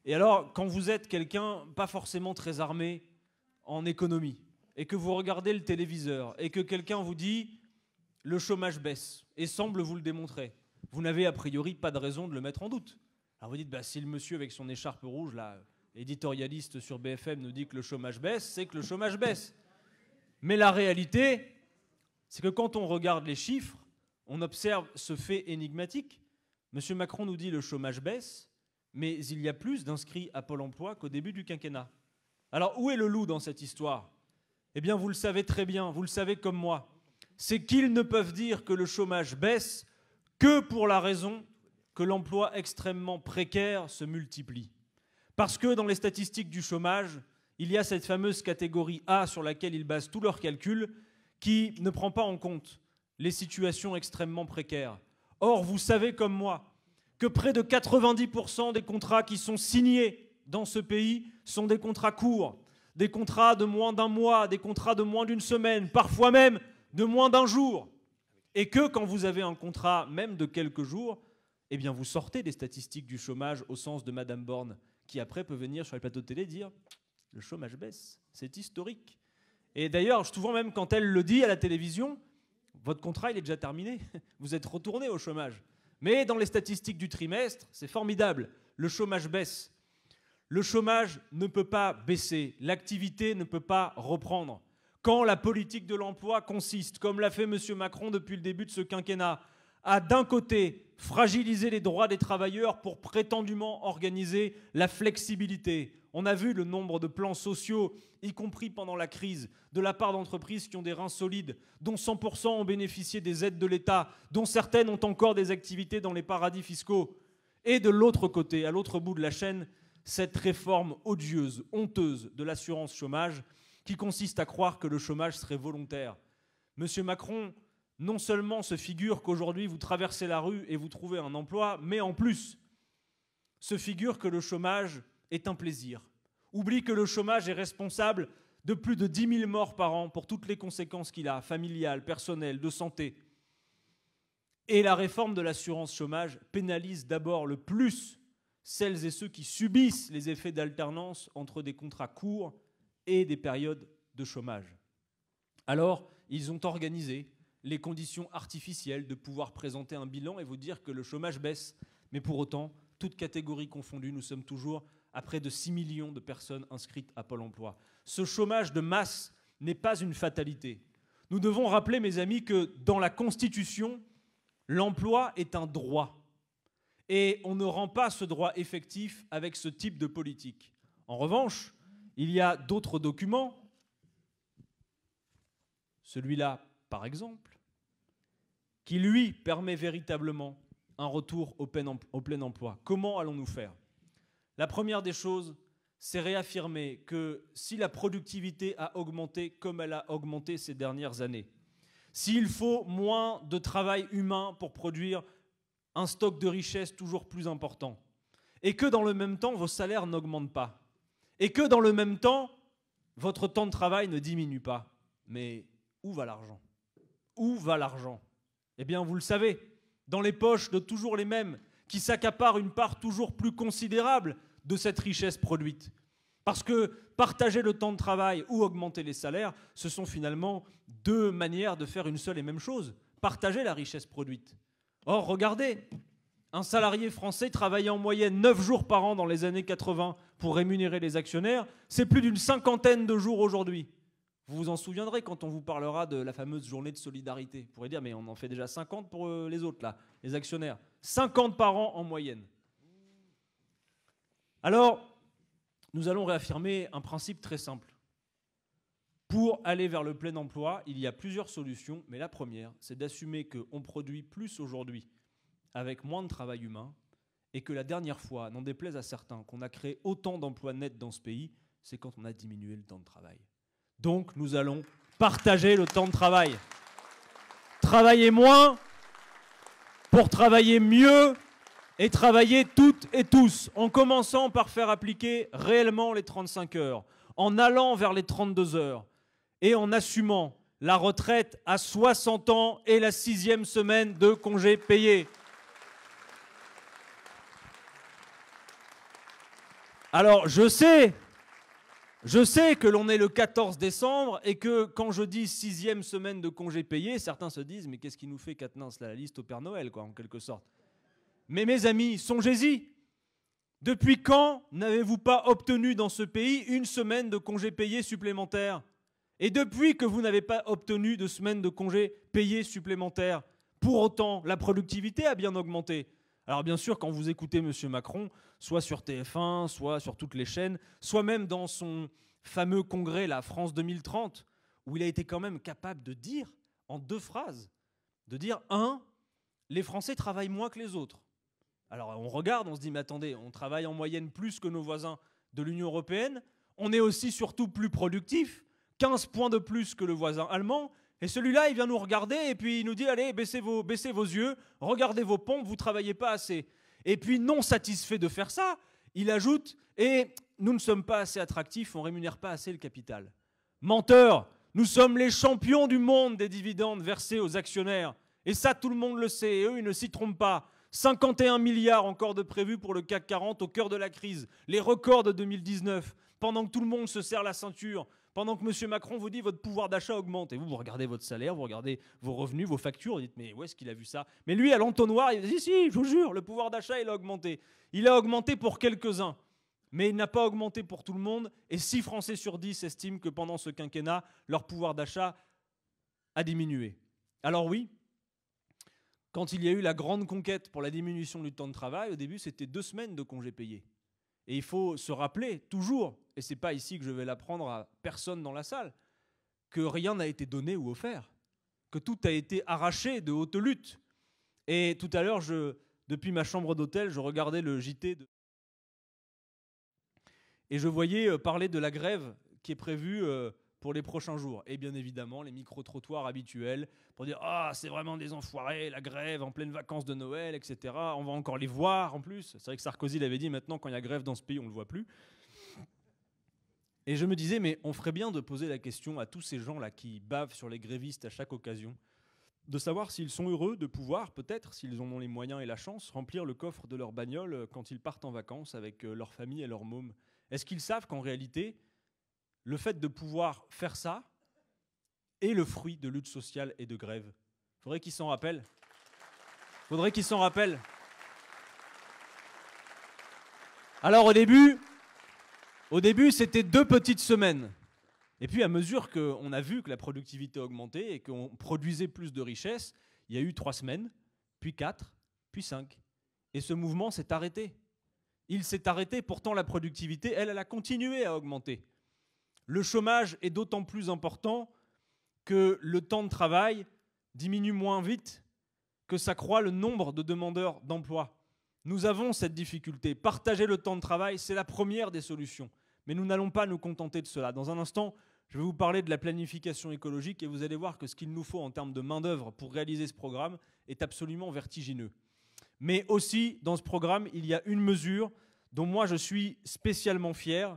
[SPEAKER 4] Et alors, quand vous êtes quelqu'un pas forcément très armé en économie, et que vous regardez le téléviseur, et que quelqu'un vous dit « le chômage baisse », et semble vous le démontrer, vous n'avez a priori pas de raison de le mettre en doute. Alors vous dites bah, « si le monsieur avec son écharpe rouge, là, éditorialiste sur BFM, nous dit que le chômage baisse, c'est que le chômage baisse ». Mais la réalité, c'est que quand on regarde les chiffres, on observe ce fait énigmatique. M. Macron nous dit « le chômage baisse », mais il y a plus d'inscrits à Pôle emploi qu'au début du quinquennat. Alors, où est le loup dans cette histoire? Eh bien, vous le savez très bien, vous le savez comme moi. C'est qu'ils ne peuvent dire que le chômage baisse que pour la raison que l'emploi extrêmement précaire se multiplie. Parce que dans les statistiques du chômage, il y a cette fameuse catégorie A sur laquelle ils basent tous leurs calculs qui ne prend pas en compte les situations extrêmement précaires. Or, vous savez comme moi que près de 90% des contrats qui sont signés dans ce pays sont des contrats courts, des contrats de moins d'un mois, des contrats de moins d'une semaine, parfois même de moins d'un jour. Et que quand vous avez un contrat même de quelques jours, eh bien vous sortez des statistiques du chômage au sens de Madame Borne, qui après peut venir sur les plateaux de télé dire « le chômage baisse, c'est historique ». Et d'ailleurs, souvent même quand elle le dit à la télévision, votre contrat il est déjà terminé, vous êtes retourné au chômage. Mais dans les statistiques du trimestre, c'est formidable, le chômage baisse. Le chômage ne peut pas baisser, l'activité ne peut pas reprendre. Quand la politique de l'emploi consiste, comme l'a fait M. Macron depuis le début de ce quinquennat, à d'un côté fragiliser les droits des travailleurs pour prétendument organiser la flexibilité. On a vu le nombre de plans sociaux, y compris pendant la crise, de la part d'entreprises qui ont des reins solides, dont 100% ont bénéficié des aides de l'État, dont certaines ont encore des activités dans les paradis fiscaux. Et de l'autre côté, à l'autre bout de la chaîne, cette réforme odieuse, honteuse de l'assurance chômage qui consiste à croire que le chômage serait volontaire. Monsieur Macron non seulement se figure qu'aujourd'hui vous traversez la rue et vous trouvez un emploi, mais en plus se figure que le chômage est un plaisir. Oublie que le chômage est responsable de plus de 10 000 morts par an pour toutes les conséquences qu'il a, familiales, personnelles, de santé. Et la réforme de l'assurance chômage pénalise d'abord le plus celles et ceux qui subissent les effets d'alternance entre des contrats courts et des périodes de chômage. Alors, ils ont organisé les conditions artificielles de pouvoir présenter un bilan et vous dire que le chômage baisse. Mais pour autant, toutes catégories confondues, nous sommes toujours à près de 6 millions de personnes inscrites à Pôle emploi. Ce chômage de masse n'est pas une fatalité. Nous devons rappeler, mes amis, que dans la Constitution, l'emploi est un droit. Et on ne rend pas ce droit effectif avec ce type de politique. En revanche, il y a d'autres documents, celui-là par exemple, qui lui permet véritablement un retour au plein emploi. Comment allons-nous faire ? La première des choses, c'est réaffirmer que si la productivité a augmenté comme elle a augmenté ces dernières années, s'il faut moins de travail humain pour produire un stock de richesse toujours plus important, et que dans le même temps, vos salaires n'augmentent pas, et que dans le même temps, votre temps de travail ne diminue pas. Mais où va l'argent ? Où va l'argent ? Eh bien, vous le savez, dans les poches de toujours les mêmes, qui s'accaparent une part toujours plus considérable de cette richesse produite. Parce que partager le temps de travail ou augmenter les salaires, ce sont finalement deux manières de faire une seule et même chose, partager la richesse produite. Or, regardez, un salarié français travaillait en moyenne 9 jours par an dans les années 80 pour rémunérer les actionnaires, c'est plus d'une 50aine de jours aujourd'hui. Vous vous en souviendrez quand on vous parlera de la fameuse journée de solidarité. Vous pourrez dire, mais on en fait déjà 50 pour les autres, là, les actionnaires. 50 par an en moyenne. Alors, nous allons réaffirmer un principe très simple. Pour aller vers le plein emploi, il y a plusieurs solutions, mais la première, c'est d'assumer qu'on produit plus aujourd'hui avec moins de travail humain et que la dernière fois, n'en déplaise à certains, qu'on a créé autant d'emplois nets dans ce pays, c'est quand on a diminué le temps de travail. Donc, nous allons partager le temps de travail. Travailler moins pour travailler mieux et travailler toutes et tous, en commençant par faire appliquer réellement les 35 heures, en allant vers les 32 heures et en assumant la retraite à 60 ans et la 6e semaine de congés payés. Alors, je sais que l'on est le 14 décembre et que quand je dis 6e semaine de congés payés, certains se disent « mais qu'est-ce qui nous fait Quatennens, la liste au Père Noël, quoi, en quelque sorte ». Mais mes amis, songez-y. Depuis quand n'avez-vous pas obtenu dans ce pays une semaine de congés payés supplémentaires ? Et depuis que vous n'avez pas obtenu de semaine de congés payés supplémentaires, pour autant, la productivité a bien augmenté. Alors bien sûr, quand vous écoutez M. Macron, soit sur TF1, soit sur toutes les chaînes, soit même dans son fameux congrès, la France 2030, où il a été quand même capable de dire, en 2 phrases, de dire, 1, les Français travaillent moins que les autres. Alors on regarde, on se dit, mais attendez, on travaille en moyenne plus que nos voisins de l'Union européenne, on est aussi surtout plus productif, 15 points de plus que le voisin allemand, et celui-là, il vient nous regarder et puis il nous dit, allez, baissez vos yeux, regardez vos pompes, vous ne travaillez pas assez. Et puis, non satisfait de faire ça, il ajoute, et nous ne sommes pas assez attractifs, on ne rémunère pas assez le capital. Menteur, nous sommes les champions du monde des dividendes versés aux actionnaires. Et ça, tout le monde le sait, et eux, ils ne s'y trompent pas. 51 milliards encore de prévus pour le CAC 40 au cœur de la crise. Les records de 2019, pendant que tout le monde se serre la ceinture, pendant que M. Macron vous dit votre pouvoir d'achat augmente. Et vous regardez votre salaire, vous regardez vos revenus, vos factures, vous dites mais où est-ce qu'il a vu ça? Mais lui, à l'entonnoir, il dit si, je vous jure, le pouvoir d'achat, il a augmenté. Il a augmenté pour quelques-uns, mais il n'a pas augmenté pour tout le monde. Et 6 Français sur 10 estiment que pendant ce quinquennat, leur pouvoir d'achat a diminué. Alors oui, quand il y a eu la grande conquête pour la diminution du temps de travail, au début, c'était 2 semaines de congés payés. Et il faut se rappeler toujours, et ce n'est pas ici que je vais l'apprendre à personne dans la salle, que rien n'a été donné ou offert, que tout a été arraché de haute lutte. Et tout à l'heure, depuis ma chambre d'hôtel, je regardais le JT et je voyais parler de la grève qui est prévue pour les prochains jours. Et bien évidemment, les micro-trottoirs habituels pour dire « Ah, c'est vraiment des enfoirés, la grève en pleine vacances de Noël, etc. On va encore les voir en plus. » C'est vrai que Sarkozy l'avait dit, maintenant, quand il y a grève dans ce pays, on ne le voit plus. Et je me disais, mais on ferait bien de poser la question à tous ces gens-là qui bavent sur les grévistes à chaque occasion, de savoir s'ils sont heureux de pouvoir, peut-être, s'ils en ont les moyens et la chance, remplir le coffre de leur bagnole quand ils partent en vacances avec leur famille et leur môme. Est-ce qu'ils savent qu'en réalité, le fait de pouvoir faire ça est le fruit de lutte sociale et de grève? Faudrait qu'ils s'en rappellent. Faudrait qu'ils s'en rappellent. Alors au début, c'était 2 petites semaines. Et puis à mesure qu'on a vu que la productivité augmentait et qu'on produisait plus de richesses, il y a eu 3 semaines, puis 4, puis 5. Et ce mouvement s'est arrêté. Il s'est arrêté, pourtant la productivité, elle a continué à augmenter. Le chômage est d'autant plus important que le temps de travail diminue moins vite que s'accroît le nombre de demandeurs d'emploi. Nous avons cette difficulté. Partager le temps de travail, c'est la première des solutions. Mais nous n'allons pas nous contenter de cela. Dans un instant, je vais vous parler de la planification écologique et vous allez voir que ce qu'il nous faut en termes de main-d'œuvre pour réaliser ce programme est absolument vertigineux. Mais aussi, dans ce programme, il y a une mesure dont moi je suis spécialement fier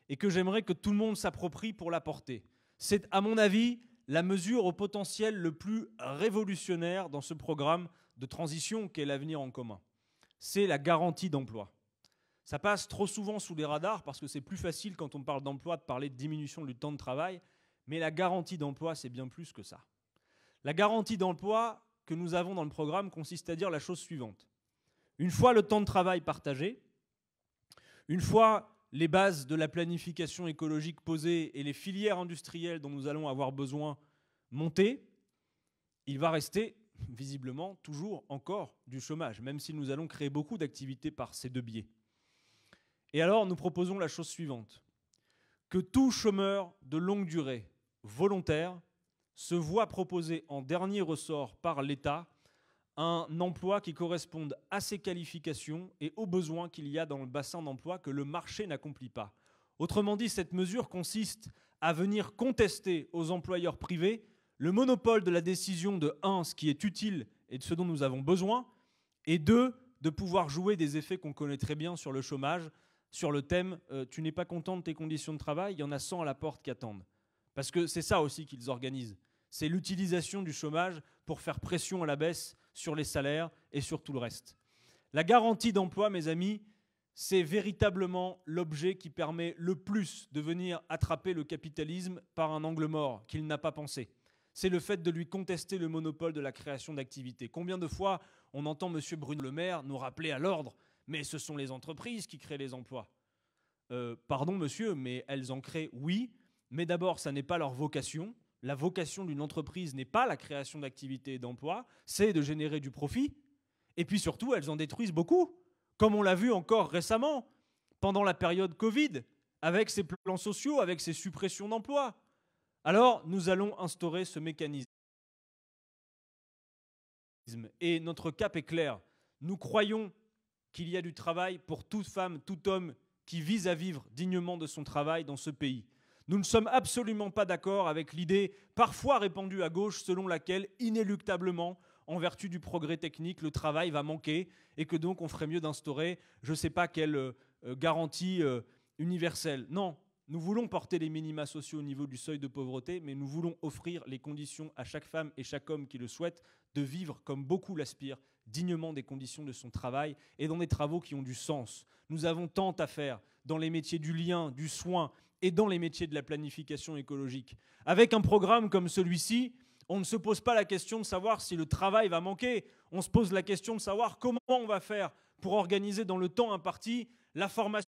[SPEAKER 4] et que j'aimerais que tout le monde s'approprie pour la porter. C'est, à mon avis, la mesure au potentiel le plus révolutionnaire dans ce programme de transition qu'est l'avenir en commun. C'est la garantie d'emploi. Ça passe trop souvent sous les radars parce que c'est plus facile quand on parle d'emploi de parler de diminution du temps de travail, mais la garantie d'emploi, c'est bien plus que ça. La garantie d'emploi que nous avons dans le programme consiste à dire la chose suivante. Une fois le temps de travail partagé, une fois les bases de la planification écologique posées et les filières industrielles dont nous allons avoir besoin montées, il va rester visiblement toujours encore du chômage, même si nous allons créer beaucoup d'activités par ces 2 biais. Et alors, nous proposons la chose suivante, que tout chômeur de longue durée volontaire se voit proposer en dernier ressort par l'État un emploi qui corresponde à ses qualifications et aux besoins qu'il y a dans le bassin d'emploi que le marché n'accomplit pas. Autrement dit, cette mesure consiste à venir contester aux employeurs privés le monopole de la décision de 1, ce qui est utile et de ce dont nous avons besoin, et 2, de pouvoir jouer des effets qu'on connaît très bien sur le chômage, sur le thème « tu n'es pas content de tes conditions de travail, il y en a 100 à la porte qui attendent ». Parce que c'est ça aussi qu'ils organisent. C'est l'utilisation du chômage pour faire pression à la baisse sur les salaires et sur tout le reste. La garantie d'emploi, mes amis, c'est véritablement l'objet qui permet le plus de venir attraper le capitalisme par un angle mort qu'il n'a pas pensé. C'est le fait de lui contester le monopole de la création d'activités. Combien de fois on entend M. Bruno Le Maire nous rappeler à l'ordre « mais ce sont les entreprises qui créent les emplois ». Pardon monsieur, mais elles en créent, oui, mais d'abord, ça n'est pas leur vocation. La vocation d'une entreprise n'est pas la création d'activités et d'emplois, c'est de générer du profit. Et puis surtout, elles en détruisent beaucoup, comme on l'a vu encore récemment, pendant la période Covid, avec ses plans sociaux, avec ses suppressions d'emplois. Alors, nous allons instaurer ce mécanisme. Et notre cap est clair. Nous croyons qu'il y a du travail pour toute femme, tout homme qui vise à vivre dignement de son travail dans ce pays. Nous ne sommes absolument pas d'accord avec l'idée, parfois répandue à gauche, selon laquelle, inéluctablement, en vertu du progrès technique, le travail va manquer et que donc on ferait mieux d'instaurer, je ne sais pas quelle garantie universelle. Non, nous voulons porter les minima sociaux au niveau du seuil de pauvreté, mais nous voulons offrir les conditions à chaque femme et chaque homme qui le souhaite de vivre comme beaucoup l'aspirent dignement des conditions de son travail et dans des travaux qui ont du sens. Nous avons tant à faire dans les métiers du lien, du soin et dans les métiers de la planification écologique. Avec un programme comme celui-ci, on ne se pose pas la question de savoir si le travail va manquer. On se pose la question de savoir comment on va faire pour organiser dans le temps imparti la formation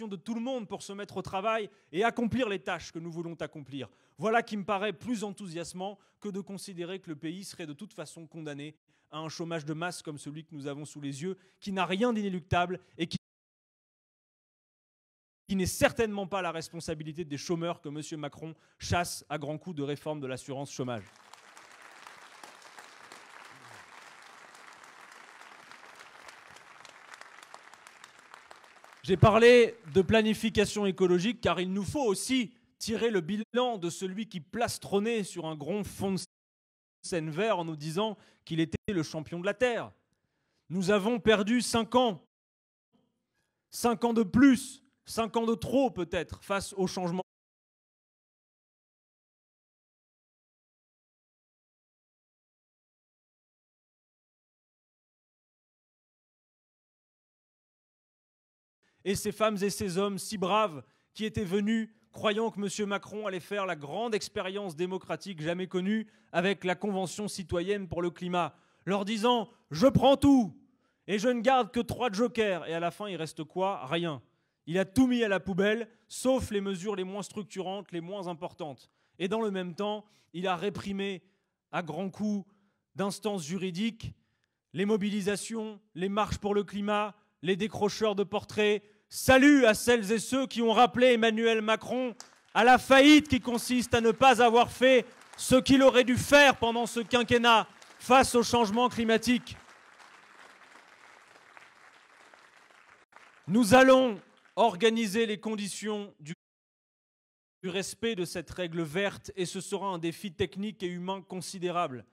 [SPEAKER 4] de tout le monde pour se mettre au travail et accomplir les tâches que nous voulons accomplir. Voilà qui me paraît plus enthousiasmant que de considérer que le pays serait de toute façon condamné à un chômage de masse comme celui que nous avons sous les yeux, qui n'a rien d'inéluctable et qui n'est certainement pas la responsabilité des chômeurs que M. Macron chasse à grands coups de réforme de l'assurance chômage. J'ai parlé de planification écologique car il nous faut aussi tirer le bilan de celui qui plastronnait sur un grand fond de scène vert en nous disant qu'il était le champion de la Terre. Nous avons perdu 5 ans. 5 ans de plus, 5 ans de trop peut-être face au changement et ces femmes et ces hommes si braves qui étaient venus croyant que M. Macron allait faire la grande expérience démocratique jamais connue avec la Convention citoyenne pour le climat, leur disant « je prends tout et je ne garde que 3 jokers ». Et à la fin, il reste quoi? Rien. Il a tout mis à la poubelle, sauf les mesures les moins structurantes, les moins importantes. Et dans le même temps, il a réprimé à grands coups d'instances juridiques les mobilisations, les marches pour le climat, les décrocheurs de portraits. Salut à celles et ceux qui ont rappelé Emmanuel Macron à la faillite qui consiste à ne pas avoir fait ce qu'il aurait dû faire pendant ce quinquennat face au changement climatique. Nous allons organiser les conditions du respect de cette règle verte et ce sera un défi technique et humain considérable.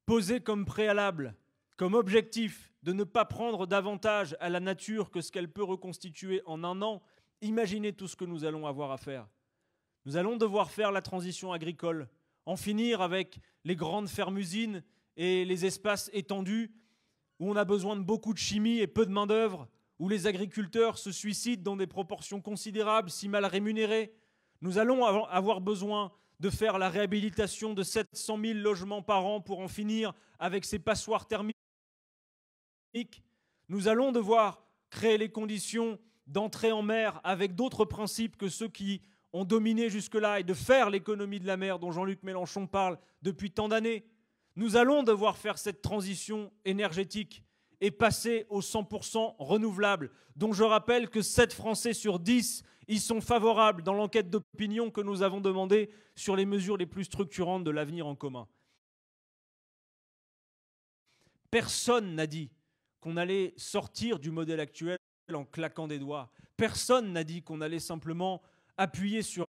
[SPEAKER 4] Posé comme préalable, comme objectif de ne pas prendre davantage à la nature que ce qu'elle peut reconstituer en un an, imaginez tout ce que nous allons avoir à faire. Nous allons devoir faire la transition agricole, en finir avec les grandes fermes-usines et les espaces étendus où on a besoin de beaucoup de chimie et peu de main-d'œuvre, où les agriculteurs se suicident dans des proportions considérables, si mal rémunérés. Nous allons avoir besoin de faire la réhabilitation de 700 000 logements par an pour en finir avec ces passoires thermiques. Nous allons devoir créer les conditions d'entrée en mer avec d'autres principes que ceux qui ont dominé jusque-là et de faire l'économie de la mer dont Jean-Luc Mélenchon parle depuis tant d'années. Nous allons devoir faire cette transition énergétique et passer au 100% renouvelable, dont je rappelle que 7 Français sur 10 y sont favorables dans l'enquête d'opinion que nous avons demandée sur les mesures les plus structurantes de l'avenir en commun. Personne n'a dit qu'on allait sortir du modèle actuel en claquant des doigts. Personne n'a dit qu'on allait simplement appuyer sur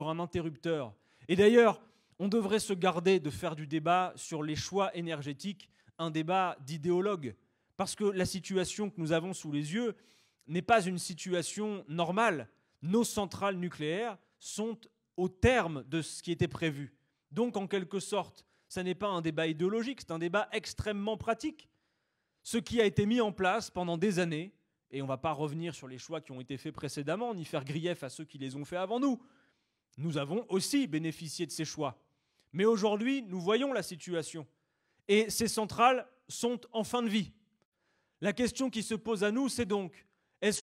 [SPEAKER 4] un interrupteur. Et d'ailleurs, on devrait se garder de faire du débat sur les choix énergétiques un débat d'idéologue. Parce que la situation que nous avons sous les yeux n'est pas une situation normale. Nos centrales nucléaires sont au terme de ce qui était prévu. Donc, en quelque sorte, ça n'est pas un débat idéologique, c'est un débat extrêmement pratique. Ce qui a été mis en place pendant des années, et on ne va pas revenir sur les choix qui ont été faits précédemment, ni faire grief à ceux qui les ont faits avant nous. Nous avons aussi bénéficié de ces choix. Mais aujourd'hui, nous voyons la situation. Et ces centrales sont en fin de vie. La question qui se pose à nous, c'est donc, est-ce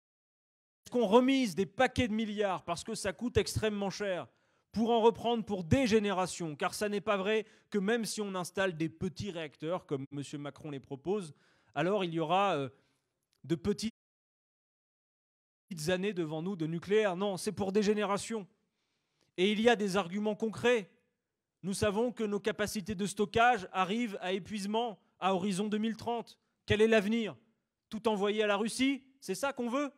[SPEAKER 4] qu'on remise des paquets de milliards parce que ça coûte extrêmement cher pour en reprendre pour des générations, car ça n'est pas vrai que même si on installe des petits réacteurs, comme M. Macron les propose, alors il y aura de petites années devant nous de nucléaire. Non, c'est pour des générations. Et il y a des arguments concrets. Nous savons que nos capacités de stockage arrivent à épuisement à horizon 2030. Quel est l'avenir? Tout envoyer à la Russie? C'est ça qu'on veut?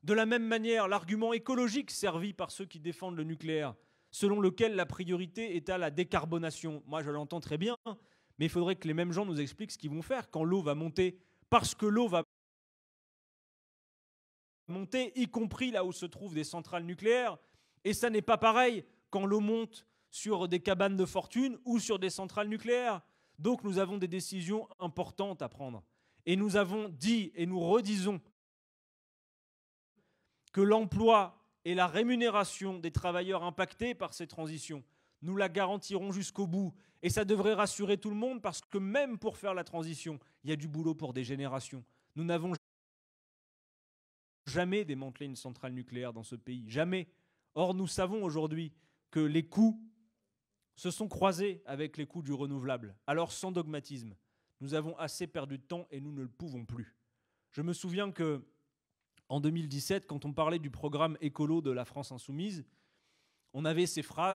[SPEAKER 4] De la même manière, l'argument écologique servi par ceux qui défendent le nucléaire, selon lequel la priorité est à la décarbonation. Moi, je l'entends très bien, mais il faudrait que les mêmes gens nous expliquent ce qu'ils vont faire quand l'eau va monter. Parce que l'eau va monter, y compris là où se trouvent des centrales nucléaires. Et ça n'est pas pareil quand l'eau monte sur des cabanes de fortune ou sur des centrales nucléaires. Donc nous avons des décisions importantes à prendre. Et nous avons dit et nous redisons que l'emploi et la rémunération des travailleurs impactés par ces transitions, nous la garantirons jusqu'au bout. Et ça devrait rassurer tout le monde parce que même pour faire la transition, il y a du boulot pour des générations. Nous n'avons jamais démantelé une centrale nucléaire dans ce pays, jamais. Or, nous savons aujourd'hui que les coûts se sont croisés avec les coûts du renouvelable. Alors, sans dogmatisme, nous avons assez perdu de temps et nous ne le pouvons plus. Je me souviens que en 2017, quand on parlait du programme écolo de la France insoumise, on avait ces phrases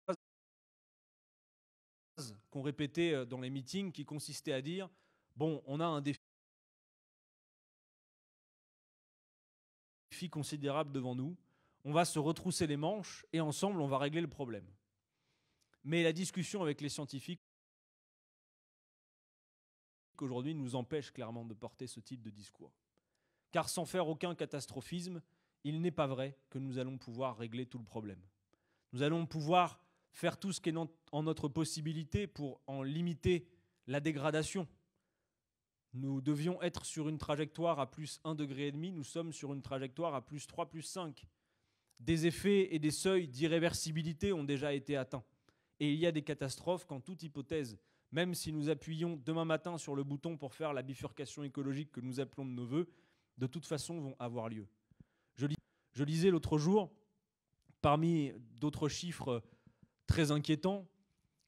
[SPEAKER 4] qu'on répétait dans les meetings qui consistaient à dire « Bon, on a un défi considérable devant nous, on va se retrousser les manches et ensemble, on va régler le problème. » Mais la discussion avec les scientifiques aujourd'hui nous empêche clairement de porter ce type de discours. Car sans faire aucun catastrophisme, il n'est pas vrai que nous allons pouvoir régler tout le problème. Nous allons pouvoir faire tout ce qui est en notre possibilité pour en limiter la dégradation. Nous devions être sur une trajectoire à plus 1,5 degré, nous sommes sur une trajectoire à plus 3, plus 5. Des effets et des seuils d'irréversibilité ont déjà été atteints. Et il y a des catastrophes qu'en toute hypothèse, même si nous appuyons demain matin sur le bouton pour faire la bifurcation écologique que nous appelons de nos voeux, de toute façon vont avoir lieu. Je lisais l'autre jour, parmi d'autres chiffres très inquiétants,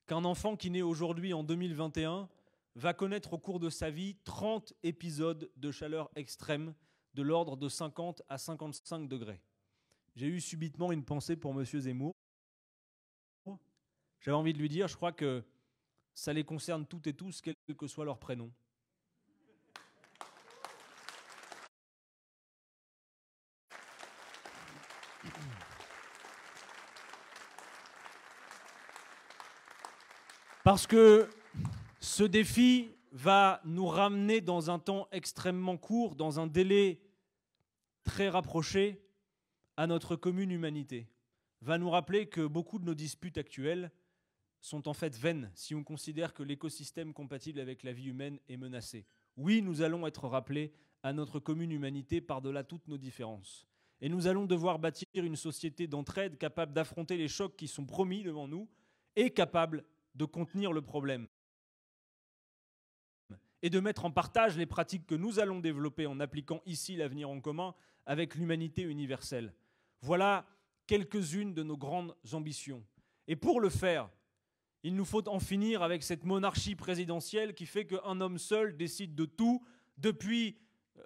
[SPEAKER 4] qu'un enfant qui naît aujourd'hui en 2021 va connaître au cours de sa vie 30 épisodes de chaleur extrême de l'ordre de 50 à 55 degrés. J'ai eu subitement une pensée pour M. Zemmour. J'avais envie de lui dire, je crois que ça les concerne toutes et tous, quel que soit leur prénom. Parce que ce défi va nous ramener dans un temps extrêmement court, dans un délai très rapproché, à notre commune humanité. Va nous rappeler que beaucoup de nos disputes actuelles sont en fait vaines si on considère que l'écosystème compatible avec la vie humaine est menacé. Oui, nous allons être rappelés à notre commune humanité par-delà toutes nos différences. Et nous allons devoir bâtir une société d'entraide capable d'affronter les chocs qui sont promis devant nous et capable de contenir le problème et de mettre en partage les pratiques que nous allons développer en appliquant ici l'avenir en commun avec l'humanité universelle. Voilà quelques-unes de nos grandes ambitions. Et pour le faire, il nous faut en finir avec cette monarchie présidentielle qui fait qu'un homme seul décide de tout, depuis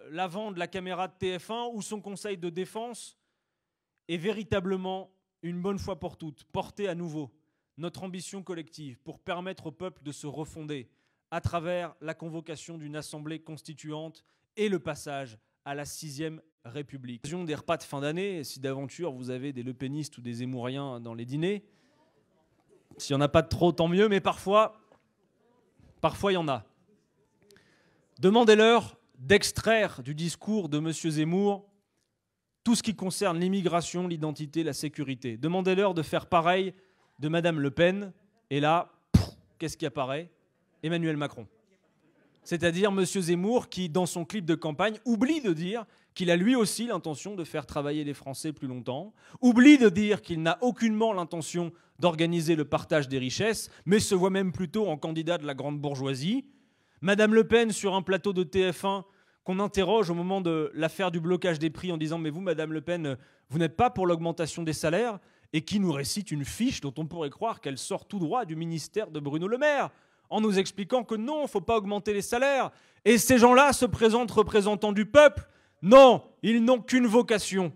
[SPEAKER 4] l'avant de la caméra de TF1 ou son conseil de défense, et véritablement, une bonne fois pour toutes, porter à nouveau notre ambition collective pour permettre au peuple de se refonder à travers la convocation d'une assemblée constituante et le passage à la 6e République. Des repas de fin d'année, si d'aventure vous avez des lepénistes ou des zémouriens dans les dîners, s'il n'y en a pas de trop, tant mieux, mais parfois il y en a. Demandez-leur d'extraire du discours de M. Zemmour tout ce qui concerne l'immigration, l'identité, la sécurité. Demandez-leur de faire pareil de Mme Le Pen, et là, qu'est-ce qui apparaît? Emmanuel Macron. C'est-à-dire M. Zemmour qui, dans son clip de campagne, oublie de dire qu'il a lui aussi l'intention de faire travailler les Français plus longtemps, oublie de dire qu'il n'a aucunement l'intention d'organiser le partage des richesses, mais se voit même plutôt en candidat de la grande bourgeoisie. Madame Le Pen, sur un plateau de TF1, qu'on interroge au moment de l'affaire du blocage des prix en disant « Mais vous, Madame Le Pen, vous n'êtes pas pour l'augmentation des salaires ?» et qui nous récite une fiche dont on pourrait croire qu'elle sort tout droit du ministère de Bruno Le Maire, en nous expliquant que non, il ne faut pas augmenter les salaires. Et ces gens-là se présentent représentants du peuple. Non, ils n'ont qu'une vocation.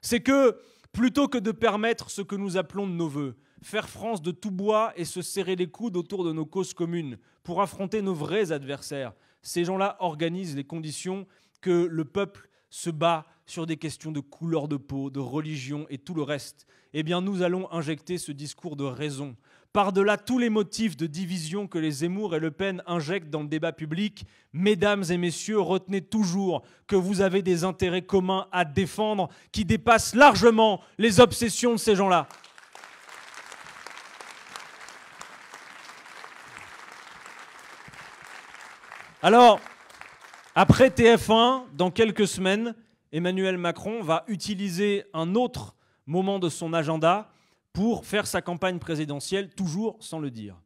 [SPEAKER 4] C'est que, plutôt que de permettre ce que nous appelons de nos voeux, faire France de tout bois et se serrer les coudes autour de nos causes communes pour affronter nos vrais adversaires, ces gens-là organisent les conditions que le peuple se bat sur des questions de couleur de peau, de religion et tout le reste. Eh bien, nous allons injecter ce discours de raison. Par-delà tous les motifs de division que les Zemmour et Le Pen injectent dans le débat public, mesdames et messieurs, retenez toujours que vous avez des intérêts communs à défendre qui dépassent largement les obsessions de ces gens-là. Alors, après TF1, dans quelques semaines, Emmanuel Macron va utiliser un autre moment de son agenda pour faire sa campagne présidentielle, toujours sans le dire.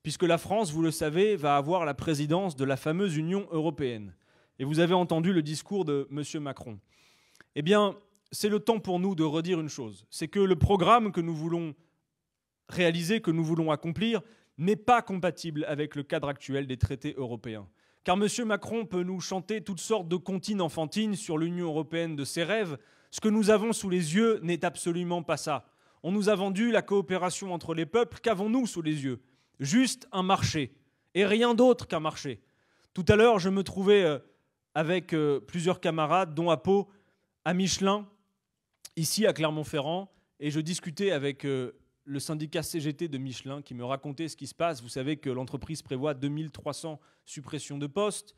[SPEAKER 4] Puisque la France, vous le savez, va avoir la présidence de la fameuse Union européenne. Et vous avez entendu le discours de M. Macron. Eh bien, c'est le temps pour nous de redire une chose. C'est que le programme que nous voulons réaliser, que nous voulons accomplir, n'est pas compatible avec le cadre actuel des traités européens. Car M. Macron peut nous chanter toutes sortes de comptines enfantines sur l'Union européenne de ses rêves. Ce que nous avons sous les yeux n'est absolument pas ça. On nous a vendu la coopération entre les peuples. Qu'avons-nous sous les yeux? Juste un marché, et rien d'autre qu'un marché. Tout à l'heure, je me trouvais avec plusieurs camarades, dont à Pau, à Michelin, ici à Clermont-Ferrand, et je discutais avec le syndicat CGT de Michelin qui me racontait ce qui se passe. Vous savez que l'entreprise prévoit 2300 suppressions de postes,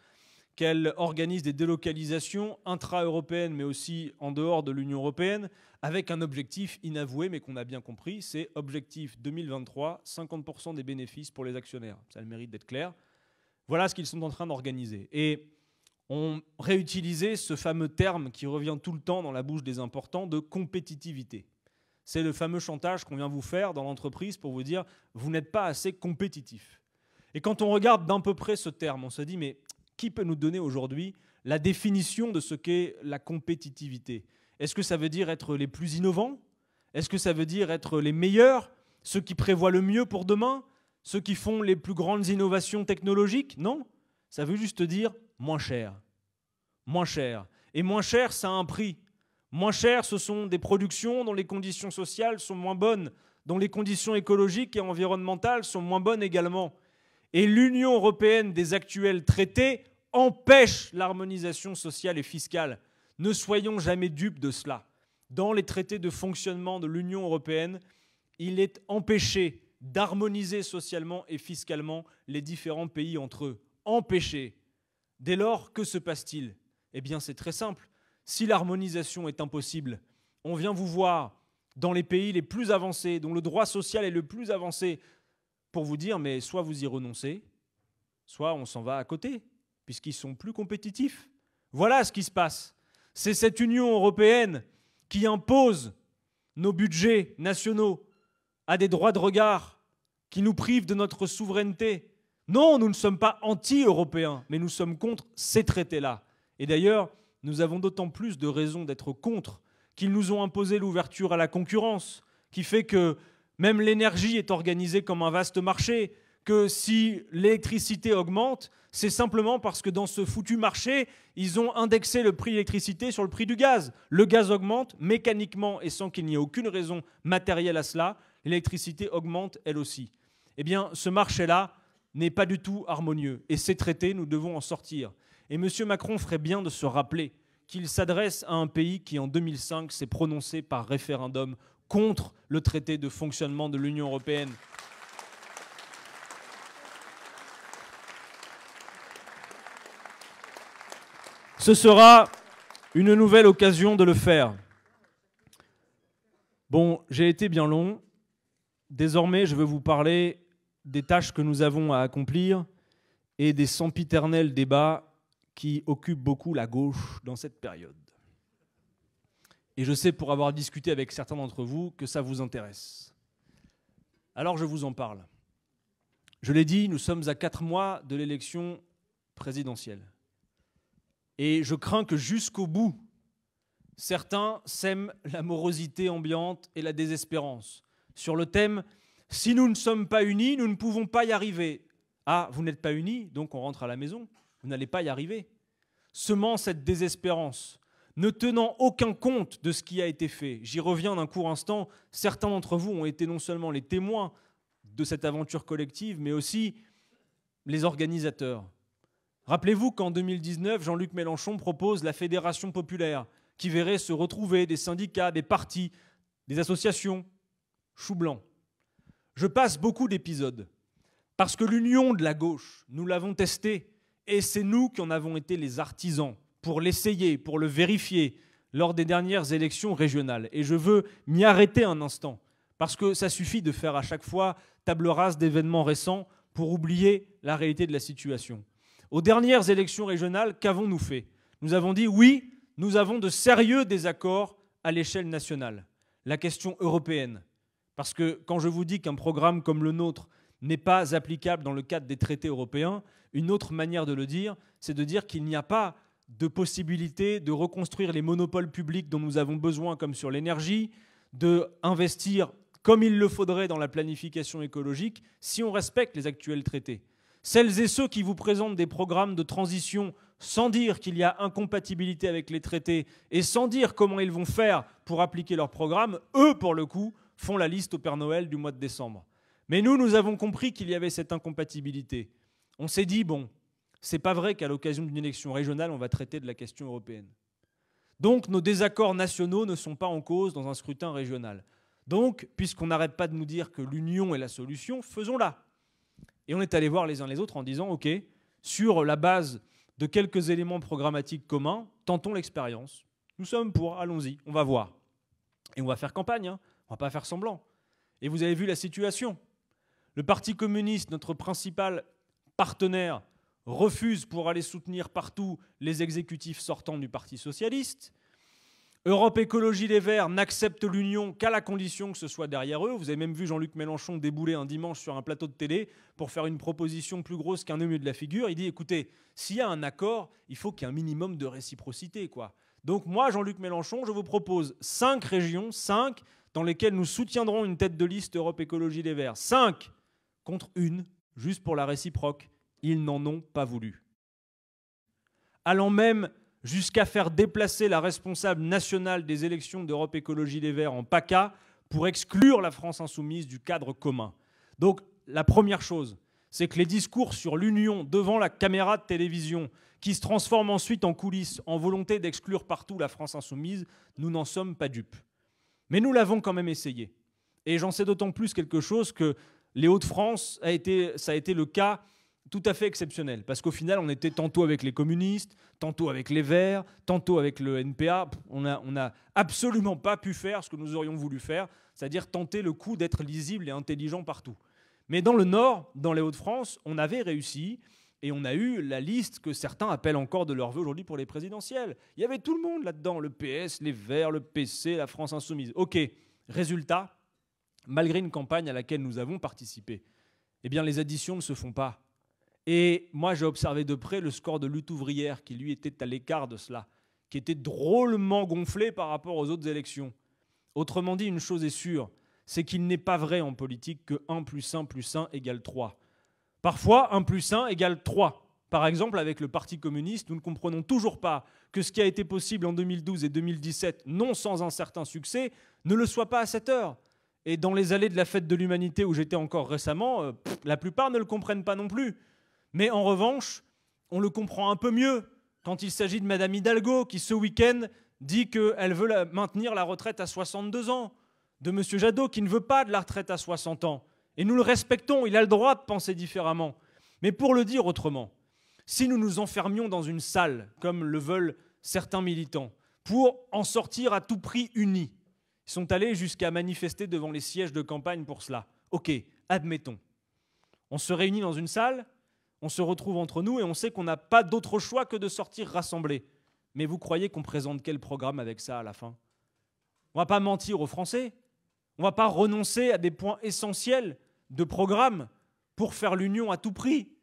[SPEAKER 4] qu'elle organise des délocalisations intra-européennes mais aussi en dehors de l'Union européenne, avec un objectif inavoué mais qu'on a bien compris, c'est objectif 2023, 50% des bénéfices pour les actionnaires. Ça a le mérite d'être clair. Voilà ce qu'ils sont en train d'organiser. Et on réutilisait ce fameux terme qui revient tout le temps dans la bouche des importants de compétitivité. C'est le fameux chantage qu'on vient vous faire dans l'entreprise pour vous dire « vous n'êtes pas assez compétitif ». Et quand on regarde d'un peu près ce terme, on se dit « mais qui peut nous donner aujourd'hui la définition de ce qu'est la compétitivité » Est-ce que ça veut dire être les plus innovants? Est-ce que ça veut dire être les meilleurs? Ceux qui prévoient le mieux pour demain? Ceux qui font les plus grandes innovations technologiques? Non, ça veut juste dire moins cher. Moins cher. Et moins cher, ça a un prix. Moins cher, ce sont des productions dont les conditions sociales sont moins bonnes, dont les conditions écologiques et environnementales sont moins bonnes également. Et l'Union européenne des actuels traités empêche l'harmonisation sociale et fiscale. Ne soyons jamais dupes de cela. Dans les traités de fonctionnement de l'Union européenne, il est empêché d'harmoniser socialement et fiscalement les différents pays entre eux. Empêché. Dès lors, que se passe-t-il? Eh bien, c'est très simple. Si l'harmonisation est impossible, on vient vous voir dans les pays les plus avancés, dont le droit social est le plus avancé, pour vous dire, mais soit vous y renoncez, soit on s'en va à côté, puisqu'ils sont plus compétitifs. Voilà ce qui se passe. C'est cette Union européenne qui impose nos budgets nationaux à des droits de regard, qui nous privent de notre souveraineté. Non, nous ne sommes pas anti-européens, mais nous sommes contre ces traités-là. Et d'ailleurs, nous avons d'autant plus de raisons d'être contre qu'ils nous ont imposé l'ouverture à la concurrence, qui fait que même l'énergie est organisée comme un vaste marché, que si l'électricité augmente, c'est simplement parce que dans ce foutu marché, ils ont indexé le prix de l'électricité sur le prix du gaz. Le gaz augmente mécaniquement et sans qu'il n'y ait aucune raison matérielle à cela, l'électricité augmente elle aussi. Eh bien, ce marché-là n'est pas du tout harmonieux. Et ces traités, nous devons en sortir. Et M. Macron ferait bien de se rappeler qu'il s'adresse à un pays qui, en 2005, s'est prononcé par référendum contre le traité de fonctionnement de l'Union européenne. Ce sera une nouvelle occasion de le faire. Bon, j'ai été bien long. Désormais, je veux vous parler des tâches que nous avons à accomplir et des sempiternels débats qui occupent beaucoup la gauche dans cette période. Et je sais, pour avoir discuté avec certains d'entre vous, que ça vous intéresse. Alors je vous en parle. Je l'ai dit, nous sommes à 4 mois de l'élection présidentielle. Et je crains que jusqu'au bout, certains sèment la morosité ambiante et la désespérance. Sur le thème « Si nous ne sommes pas unis, nous ne pouvons pas y arriver ». Ah, vous n'êtes pas unis, donc on rentre à la maison. Vous n'allez pas y arriver. Semant cette désespérance, ne tenant aucun compte de ce qui a été fait. J'y reviens d'un court instant. Certains d'entre vous ont été non seulement les témoins de cette aventure collective, mais aussi les organisateurs. Rappelez-vous qu'en 2019, Jean-Luc Mélenchon propose la Fédération populaire, qui verrait se retrouver des syndicats, des partis, des associations. Chou blanc. Je passe beaucoup d'épisodes, parce que l'union de la gauche, nous l'avons testée, et c'est nous qui en avons été les artisans, pour l'essayer, pour le vérifier, lors des dernières élections régionales. Et je veux m'y arrêter un instant, parce que ça suffit de faire à chaque fois table rase d'événements récents pour oublier la réalité de la situation. Aux dernières élections régionales, qu'avons-nous fait? Nous avons dit oui, nous avons de sérieux désaccords à l'échelle nationale. La question européenne. Parce que quand je vous dis qu'un programme comme le nôtre n'est pas applicable dans le cadre des traités européens, une autre manière de le dire, c'est de dire qu'il n'y a pas de possibilité de reconstruire les monopoles publics dont nous avons besoin, comme sur l'énergie, d'investir comme il le faudrait dans la planification écologique, si on respecte les actuels traités. Celles et ceux qui vous présentent des programmes de transition sans dire qu'il y a incompatibilité avec les traités et sans dire comment ils vont faire pour appliquer leurs programmes, eux, pour le coup, font la liste au Père Noël du mois de décembre. Mais nous avons compris qu'il y avait cette incompatibilité. On s'est dit, bon, c'est pas vrai qu'à l'occasion d'une élection régionale, on va traiter de la question européenne. Donc, nos désaccords nationaux ne sont pas en cause dans un scrutin régional. Donc, puisqu'on n'arrête pas de nous dire que l'union est la solution, faisons-la. Et on est allé voir les uns les autres en disant, OK, sur la base de quelques éléments programmatiques communs, tentons l'expérience. Nous sommes pour, allons-y, on va voir. Et on va faire campagne, hein, on ne va pas faire semblant. Et vous avez vu la situation. Le Parti communiste, notre principal partenaire, refuse pour aller soutenir partout les exécutifs sortants du Parti socialiste. Europe Écologie Les Verts n'accepte l'union qu'à la condition que ce soit derrière eux. Vous avez même vu Jean-Luc Mélenchon débouler un dimanche sur un plateau de télé pour faire une proposition plus grosse qu'un émeu de la figure. Il dit, écoutez, s'il y a un accord, il faut qu'il y ait un minimum de réciprocité, quoi. Donc moi, Jean-Luc Mélenchon, je vous propose 5 régions, 5, dans lesquelles nous soutiendrons une tête de liste Europe Écologie Les Verts. 5 contre une, juste pour la réciproque. Ils n'en ont pas voulu. Allant même jusqu'à faire déplacer la responsable nationale des élections d'Europe Écologie Les Verts en PACA pour exclure la France insoumise du cadre commun. Donc la première chose, c'est que les discours sur l'union devant la caméra de télévision, qui se transforment ensuite en coulisses, en volonté d'exclure partout la France insoumise, nous n'en sommes pas dupes. Mais nous l'avons quand même essayé. Et j'en sais d'autant plus quelque chose que les Hauts-de-France, ça a été le cas tout à fait exceptionnel. Parce qu'au final, on était tantôt avec les communistes, tantôt avec les Verts, tantôt avec le NPA. On n'a absolument pas pu faire ce que nous aurions voulu faire, c'est-à-dire tenter le coup d'être lisible et intelligent partout. Mais dans le Nord, dans les Hauts-de-France, on avait réussi et on a eu la liste que certains appellent encore de leur vœu aujourd'hui pour les présidentielles. Il y avait tout le monde là-dedans, le PS, les Verts, le PC, la France insoumise. Ok, résultat, malgré une campagne à laquelle nous avons participé, eh bien les additions ne se font pas. Et moi, j'ai observé de près le score de Lutte ouvrière qui, lui, était à l'écart de cela, qui était drôlement gonflé par rapport aux autres élections. Autrement dit, une chose est sûre, c'est qu'il n'est pas vrai en politique que 1 + 1 + 1 égale 3. Parfois, 1 + 1 égale 3. Par exemple, avec le Parti communiste, nous ne comprenons toujours pas que ce qui a été possible en 2012 et 2017, non sans un certain succès, ne le soit pas à cette heure. Et dans les allées de la fête de l'humanité où j'étais encore récemment, la plupart ne le comprennent pas non plus. Mais en revanche, on le comprend un peu mieux quand il s'agit de Madame Hidalgo qui, ce week-end, dit qu'elle veut maintenir la retraite à 62 ans, de M. Jadot qui ne veut pas de la retraite à 60 ans. Et nous le respectons, il a le droit de penser différemment. Mais pour le dire autrement, si nous nous enfermions dans une salle, comme le veulent certains militants, pour en sortir à tout prix unis, ils sont allés jusqu'à manifester devant les sièges de campagne pour cela. Ok, admettons. On se réunit dans une salle, on se retrouve entre nous et on sait qu'on n'a pas d'autre choix que de sortir rassemblés. Mais vous croyez qu'on présente quel programme avec ça à la fin? On ne va pas mentir aux Français. On ne va pas renoncer à des points essentiels de programme pour faire l'union à tout prix.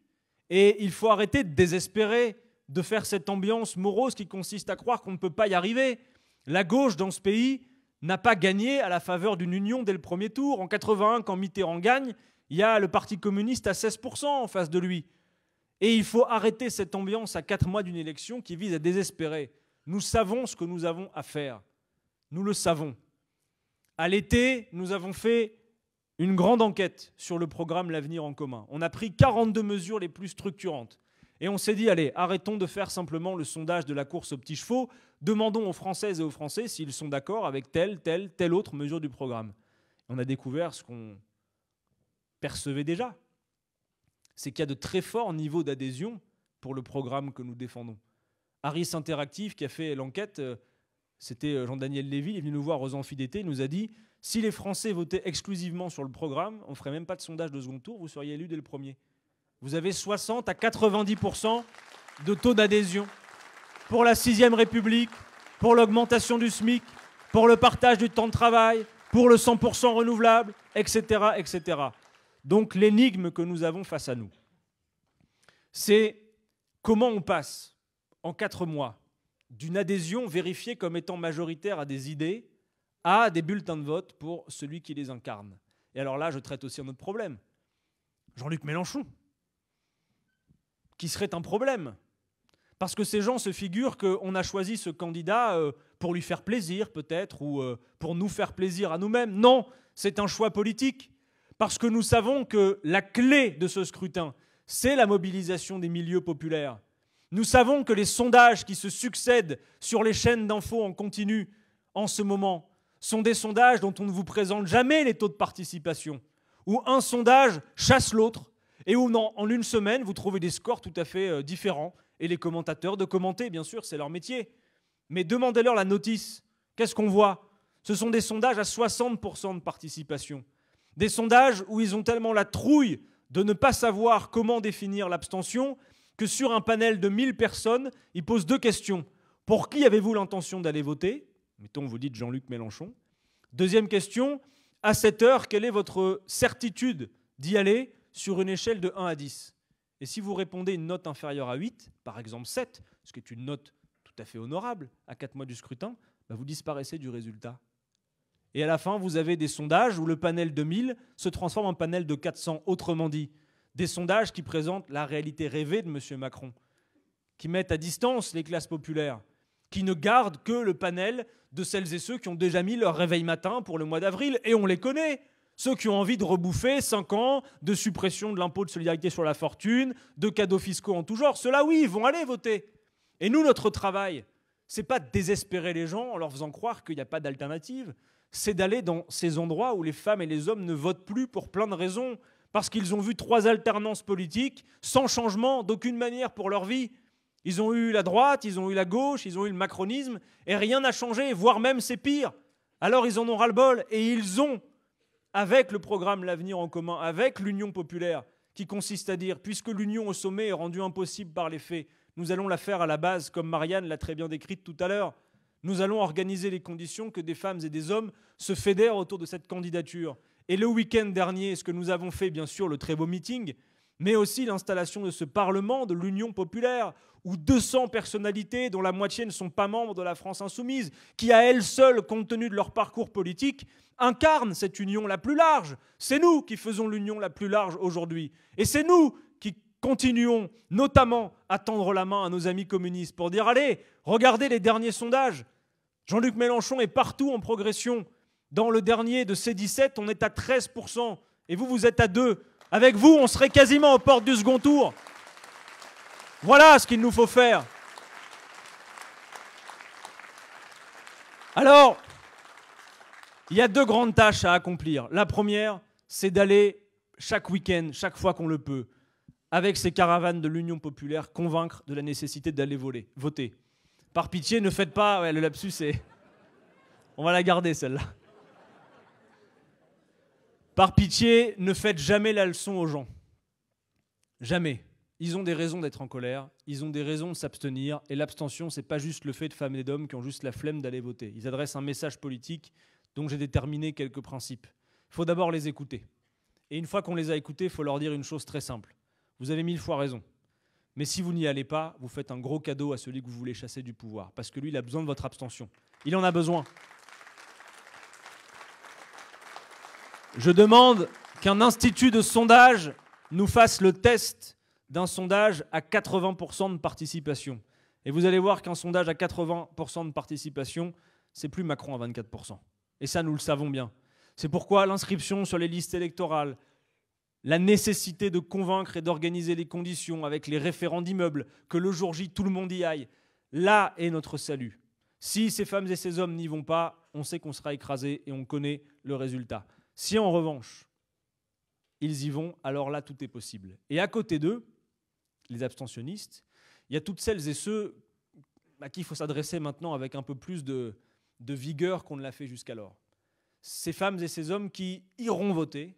[SPEAKER 4] Et il faut arrêter de désespérer, de faire cette ambiance morose qui consiste à croire qu'on ne peut pas y arriver. La gauche dans ce pays n'a pas gagné à la faveur d'une union dès le premier tour. En 81, quand Mitterrand gagne, il y a le Parti communiste à 16% en face de lui. Et il faut arrêter cette ambiance à 4 mois d'une élection qui vise à désespérer. Nous savons ce que nous avons à faire. Nous le savons. À l'été, nous avons fait une grande enquête sur le programme L'Avenir en commun. On a pris 42 mesures les plus structurantes. Et on s'est dit, allez, arrêtons de faire simplement le sondage de la course aux petits chevaux. Demandons aux Françaises et aux Français s'ils sont d'accord avec telle autre mesure du programme. On a découvert ce qu'on percevait déjà. C'est qu'il y a de très forts niveaux d'adhésion pour le programme que nous défendons. Harris Interactive, qui a fait l'enquête, c'était Jean-Daniel Lévy, il est venu nous voir aux Amphis d'été, il nous a dit « Si les Français votaient exclusivement sur le programme, on ne ferait même pas de sondage de second tour, vous seriez élus dès le premier. » Vous avez 60 à 90% de taux d'adhésion pour la 6e République, pour l'augmentation du SMIC, pour le partage du temps de travail, pour le 100% renouvelable, etc., etc. Donc l'énigme que nous avons face à nous, c'est comment on passe en 4 mois d'une adhésion vérifiée comme étant majoritaire à des idées à des bulletins de vote pour celui qui les incarne. Et alors là, je traite aussi un autre problème. Jean-Luc Mélenchon, qui serait un problème. Parce que ces gens se figurent qu'on a choisi ce candidat pour lui faire plaisir peut-être, ou pour nous faire plaisir à nous-mêmes. Non, c'est un choix politique. Parce que nous savons que la clé de ce scrutin, c'est la mobilisation des milieux populaires. Nous savons que les sondages qui se succèdent sur les chaînes d'infos en continu en ce moment sont des sondages dont on ne vous présente jamais les taux de participation, où un sondage chasse l'autre et où en une semaine, vous trouvez des scores tout à fait différents. Et les commentateurs de commenter, bien sûr, c'est leur métier. Mais demandez-leur la notice. Qu'est-ce qu'on voit? Ce sont des sondages à 60% de participation. Des sondages où ils ont tellement la trouille de ne pas savoir comment définir l'abstention que sur un panel de 1000 personnes, ils posent 2 questions. Pour qui avez-vous l'intention d'aller voter? Mettons, vous dites Jean-Luc Mélenchon. Deuxième question, à cette heure, quelle est votre certitude d'y aller sur une échelle de 1 à 10? Et si vous répondez une note inférieure à 8, par exemple 7, ce qui est une note tout à fait honorable à 4 mois du scrutin, vous disparaissez du résultat. Et à la fin, vous avez des sondages où le panel de 1000 se transforme en panel de 400. Autrement dit, des sondages qui présentent la réalité rêvée de M. Macron, qui mettent à distance les classes populaires, qui ne gardent que le panel de celles et ceux qui ont déjà mis leur réveil matin pour le mois d'avril. Et on les connaît. Ceux qui ont envie de rebouffer 5 ans de suppression de l'impôt de solidarité sur la fortune, de cadeaux fiscaux en tout genre, ceux-là, oui, ils vont aller voter. Et nous, notre travail, c'est pas de désespérer les gens en leur faisant croire qu'il n'y a pas d'alternative, c'est d'aller dans ces endroits où les femmes et les hommes ne votent plus pour plein de raisons, parce qu'ils ont vu 3 alternances politiques sans changement d'aucune manière pour leur vie. Ils ont eu la droite, ils ont eu la gauche, ils ont eu le macronisme, et rien n'a changé, voire même c'est pire. Alors ils en ont ras-le-bol, et ils ont, avec le programme L'Avenir en commun, avec l'Union populaire, qui consiste à dire, puisque l'union au sommet est rendue impossible par les faits, nous allons la faire à la base, comme Marianne l'a très bien décrite tout à l'heure. Nous allons organiser les conditions que des femmes et des hommes se fédèrent autour de cette candidature. Et le week-end dernier, ce que nous avons fait, bien sûr, le très beau meeting, mais aussi l'installation de ce Parlement de l'Union populaire, où 200 personnalités, dont la moitié ne sont pas membres de la France insoumise, qui à elles seules, compte tenu de leur parcours politique, incarnent cette union la plus large. C'est nous qui faisons l'union la plus large aujourd'hui. Et c'est nous qui continuons notamment à tendre la main à nos amis communistes pour dire « Allez, regardez les derniers sondages. Jean-Luc Mélenchon est partout en progression. Dans le dernier de C17, on est à 13%. Et vous, vous êtes à 2%. Avec vous, on serait quasiment aux portes du second tour. Voilà ce qu'il nous faut faire. Alors, il y a 2 grandes tâches à accomplir. La première, c'est d'aller chaque week-end, chaque fois qu'on le peut, avec ces caravanes de l'Union populaire, convaincre de la nécessité d'aller voter. Par pitié, ne faites pas... Ouais, le lapsus, c'est... On va la garder, celle-là. Par pitié, ne faites jamais la leçon aux gens. Jamais. Ils ont des raisons d'être en colère, ils ont des raisons de s'abstenir, et l'abstention, c'est pas juste le fait de femmes et d'hommes qui ont juste la flemme d'aller voter. Ils adressent un message politique, donc j'ai déterminé quelques principes. Il faut d'abord les écouter. Et une fois qu'on les a écoutés, il faut leur dire une chose très simple. Vous avez 1000 fois raison. Mais si vous n'y allez pas, vous faites un gros cadeau à celui que vous voulez chasser du pouvoir. Parce que lui, il a besoin de votre abstention. Il en a besoin. Je demande qu'un institut de sondage nous fasse le test d'un sondage à 80% de participation. Et vous allez voir qu'un sondage à 80% de participation, c'est plus Macron à 24%. Et ça, nous le savons bien. C'est pourquoi l'inscription sur les listes électorales, la nécessité de convaincre et d'organiser les conditions avec les référents d'immeubles, que le jour J, tout le monde y aille, là est notre salut. Si ces femmes et ces hommes n'y vont pas, on sait qu'on sera écrasé et on connaît le résultat. Si en revanche, ils y vont, alors là, tout est possible. Et à côté d'eux, les abstentionnistes, il y a toutes celles et ceux à qui il faut s'adresser maintenant avec un peu plus de vigueur qu'on ne l'a fait jusqu'alors. Ces femmes et ces hommes qui iront voter,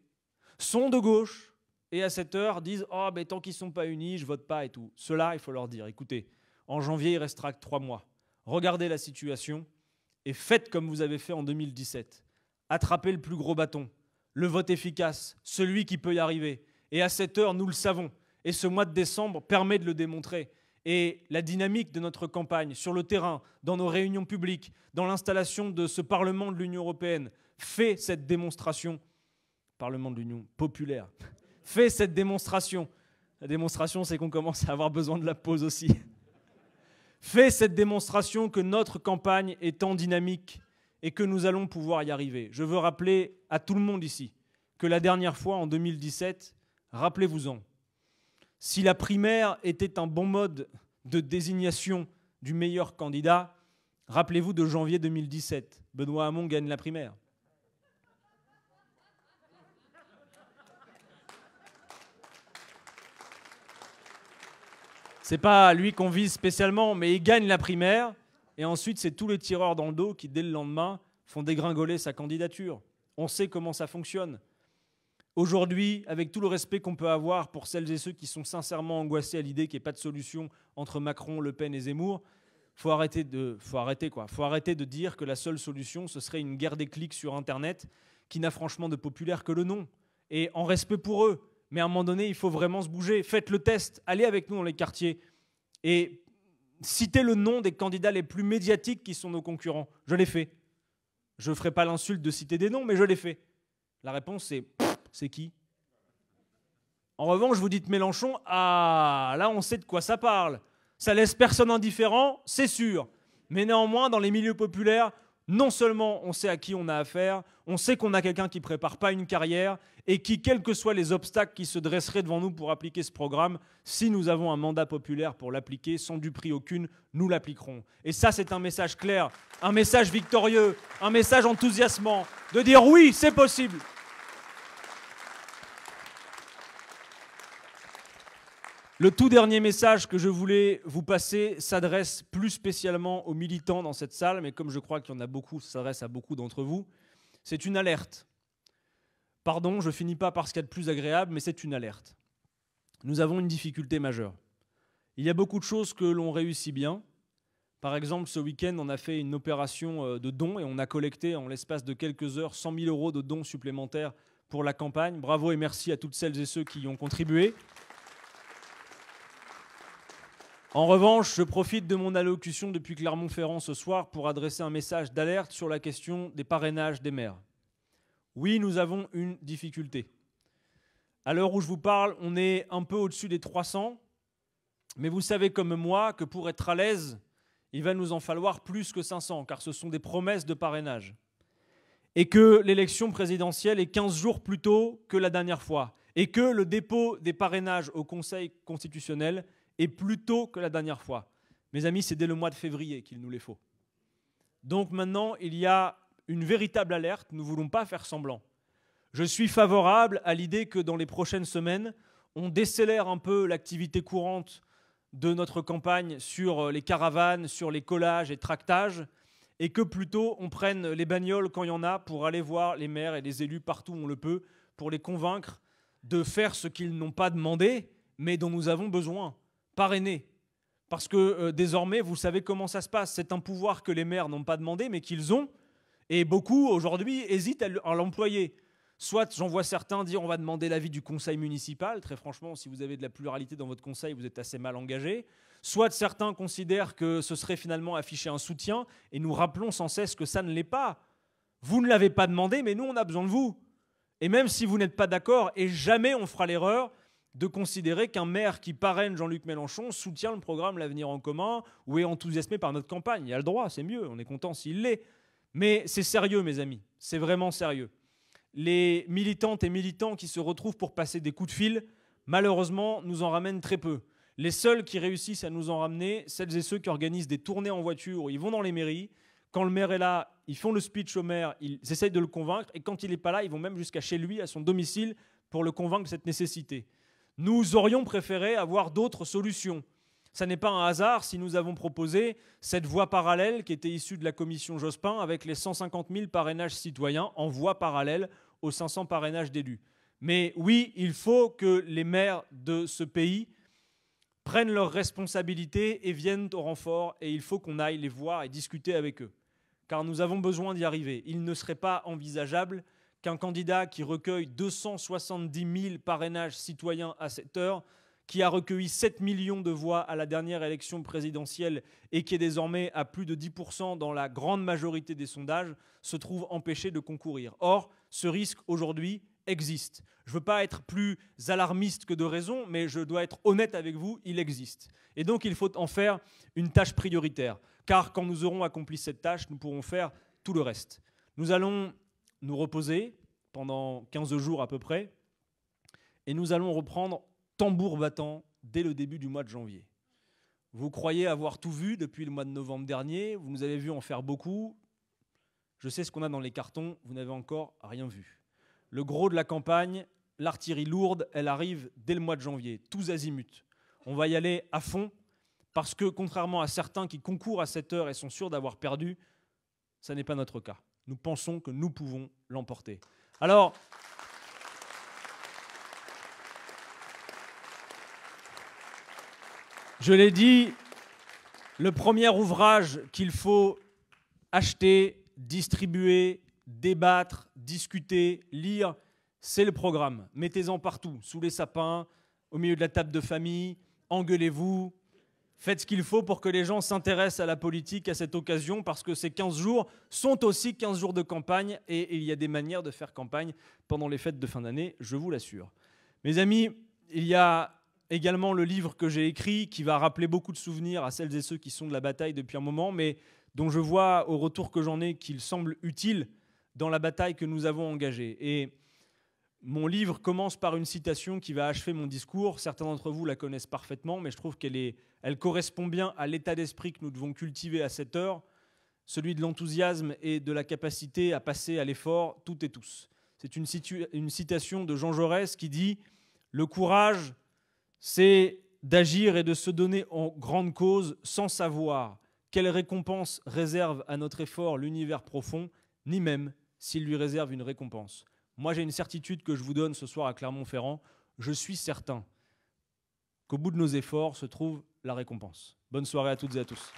[SPEAKER 4] sont de gauche, et à cette heure disent « Oh, mais tant qu'ils ne sont pas unis, je ne vote pas et tout ». Ceux-là, il faut leur dire « Écoutez, en janvier, il restera que 3 mois. Regardez la situation et faites comme vous avez fait en 2017. Attrapez le plus gros bâton, le vote efficace, celui qui peut y arriver. Et à cette heure, nous le savons. Et ce mois de décembre permet de le démontrer. Et la dynamique de notre campagne, sur le terrain, dans nos réunions publiques, dans l'installation de ce Parlement de l'Union européenne, fait cette démonstration. Parlement de l'Union populaire. Fait cette démonstration. La démonstration, c'est qu'on commence à avoir besoin de la pause aussi. Fait cette démonstration que notre campagne est en dynamique et que nous allons pouvoir y arriver. Je veux rappeler à tout le monde ici que la dernière fois, en 2017, rappelez-vous-en, si la primaire était un bon mode de désignation du meilleur candidat, rappelez-vous de janvier 2017. Benoît Hamon gagne la primaire. C'est pas lui qu'on vise spécialement, mais il gagne la primaire. Et ensuite, c'est tous les tireurs dans le dos qui, dès le lendemain, font dégringoler sa candidature. On sait comment ça fonctionne. Aujourd'hui, avec tout le respect qu'on peut avoir pour celles et ceux qui sont sincèrement angoissés à l'idée qu'il n'y ait pas de solution entre Macron, Le Pen et Zemmour, faut arrêter de dire que la seule solution, ce serait une guerre des clics sur Internet qui n'a franchement de populaire que le nom. Et en respect pour eux, mais à un moment donné, il faut vraiment se bouger. Faites le test, allez avec nous dans les quartiers et citez le nom des candidats les plus médiatiques qui sont nos concurrents. Je l'ai fait. Je ne ferai pas l'insulte de citer des noms, mais je l'ai fait. La réponse, c'est qui? En revanche, vous dites Mélenchon, ah, là, on sait de quoi ça parle. Ça laisse personne indifférent, c'est sûr. Mais néanmoins, dans les milieux populaires, non seulement on sait à qui on a affaire, on sait qu'on a quelqu'un qui ne prépare pas une carrière et qui, quels que soient les obstacles qui se dresseraient devant nous pour appliquer ce programme, si nous avons un mandat populaire pour l'appliquer, sans du prix aucune, nous l'appliquerons. Et ça, c'est un message clair, un message victorieux, un message enthousiasmant, de dire oui, c'est possible. Le tout dernier message que je voulais vous passer s'adresse plus spécialement aux militants dans cette salle, mais comme je crois qu'il y en a beaucoup, ça s'adresse à beaucoup d'entre vous. C'est une alerte. Pardon, je ne finis pas par ce qu'il y a de plus agréable, mais c'est une alerte. Nous avons une difficulté majeure. Il y a beaucoup de choses que l'on réussit bien. Par exemple, ce week-end, on a fait une opération de dons et on a collecté en l'espace de quelques heures 100 000 € de dons supplémentaires pour la campagne. Bravo et merci à toutes celles et ceux qui y ont contribué. En revanche, je profite de mon allocution depuis Clermont-Ferrand ce soir pour adresser un message d'alerte sur la question des parrainages des maires. Oui, nous avons une difficulté. À l'heure où je vous parle, on est un peu au-dessus des 300, mais vous savez comme moi que pour être à l'aise, il va nous en falloir plus que 500, car ce sont des promesses de parrainage. Et que l'élection présidentielle est 15 jours plus tôt que la dernière fois, et que le dépôt des parrainages au Conseil constitutionnel et plus tôt que la dernière fois. Mes amis, c'est dès le mois de février qu'il nous les faut. Donc maintenant, il y a une véritable alerte, nous ne voulons pas faire semblant. Je suis favorable à l'idée que dans les prochaines semaines, on décélère un peu l'activité courante de notre campagne sur les caravanes, sur les collages et tractages, et que plutôt on prenne les bagnoles quand il y en a pour aller voir les maires et les élus partout où on le peut, pour les convaincre de faire ce qu'ils n'ont pas demandé, mais dont nous avons besoin. Parrainer. Parce que désormais, vous savez comment ça se passe. C'est un pouvoir que les maires n'ont pas demandé, mais qu'ils ont. Et beaucoup, aujourd'hui, hésitent à l'employer. Soit, j'en vois certains dire on va demander l'avis du conseil municipal. Très franchement, si vous avez de la pluralité dans votre conseil, vous êtes assez mal engagé. Soit certains considèrent que ce serait finalement afficher un soutien. Et nous rappelons sans cesse que ça ne l'est pas. Vous ne l'avez pas demandé, mais nous, on a besoin de vous. Et même si vous n'êtes pas d'accord, et jamais on fera l'erreur de considérer qu'un maire qui parraine Jean-Luc Mélenchon soutient le programme L'Avenir en commun ou est enthousiasmé par notre campagne. Il a le droit, c'est mieux, on est content s'il l'est. Mais c'est sérieux, mes amis, c'est vraiment sérieux. Les militantes et militants qui se retrouvent pour passer des coups de fil, malheureusement, nous en ramènent très peu. Les seuls qui réussissent à nous en ramener, celles et ceux qui organisent des tournées en voiture, ils vont dans les mairies. Quand le maire est là, ils font le speech au maire, ils essayent de le convaincre. Et quand il n'est pas là, ils vont même jusqu'à chez lui, à son domicile, pour le convaincre de cette nécessité. Nous aurions préféré avoir d'autres solutions. Ça n'est pas un hasard si nous avons proposé cette voie parallèle qui était issue de la commission Jospin avec les 150 000 parrainages citoyens en voie parallèle aux 500 parrainages d'élus. Mais oui, il faut que les maires de ce pays prennent leurs responsabilités et viennent au renfort, et il faut qu'on aille les voir et discuter avec eux. Car nous avons besoin d'y arriver. Il ne serait pas envisageable qu'un candidat qui recueille 270 000 parrainages citoyens à cette heure, qui a recueilli 7 millions de voix à la dernière élection présidentielle et qui est désormais à plus de 10% dans la grande majorité des sondages, se trouve empêché de concourir. Or, ce risque aujourd'hui existe. Je ne veux pas être plus alarmiste que de raison, mais je dois être honnête avec vous, il existe. Et donc il faut en faire une tâche prioritaire, car quand nous aurons accompli cette tâche, nous pourrons faire tout le reste. Nous allons nous reposer pendant 15 jours à peu près, et nous allons reprendre tambour battant dès le début du mois de janvier. Vous croyez avoir tout vu depuis le mois de novembre dernier, vous nous avez vu en faire beaucoup. Je sais ce qu'on a dans les cartons, vous n'avez encore rien vu. Le gros de la campagne, l'artillerie lourde, elle arrive dès le mois de janvier, tous azimuts. On va y aller à fond, parce que contrairement à certains qui concourent à cette heure et sont sûrs d'avoir perdu, ça n'est pas notre cas. Nous pensons que nous pouvons l'emporter. Alors, je l'ai dit, le premier ouvrage qu'il faut acheter, distribuer, débattre, discuter, lire, c'est le programme. Mettez-en partout, sous les sapins, au milieu de la table de famille, engueulez-vous, faites ce qu'il faut pour que les gens s'intéressent à la politique à cette occasion, parce que ces 15 jours sont aussi 15 jours de campagne, et il y a des manières de faire campagne pendant les fêtes de fin d'année, je vous l'assure. Mes amis, il y a également le livre que j'ai écrit, qui va rappeler beaucoup de souvenirs à celles et ceux qui sont de la bataille depuis un moment, mais dont je vois au retour que j'en ai qu'il semble utile dans la bataille que nous avons engagée. Et mon livre commence par une citation qui va achever mon discours. Certains d'entre vous la connaissent parfaitement, mais je trouve elle correspond bien à l'état d'esprit que nous devons cultiver à cette heure, celui de l'enthousiasme et de la capacité à passer à l'effort toutes et tous. C'est une citation de Jean Jaurès qui dit « Le courage, c'est d'agir et de se donner en grande cause sans savoir quelle récompense réserve à notre effort l'univers profond, ni même s'il lui réserve une récompense. » Moi, j'ai une certitude que je vous donne ce soir à Clermont-Ferrand. Je suis certain qu'au bout de nos efforts se trouve la récompense. Bonne soirée à toutes et à tous.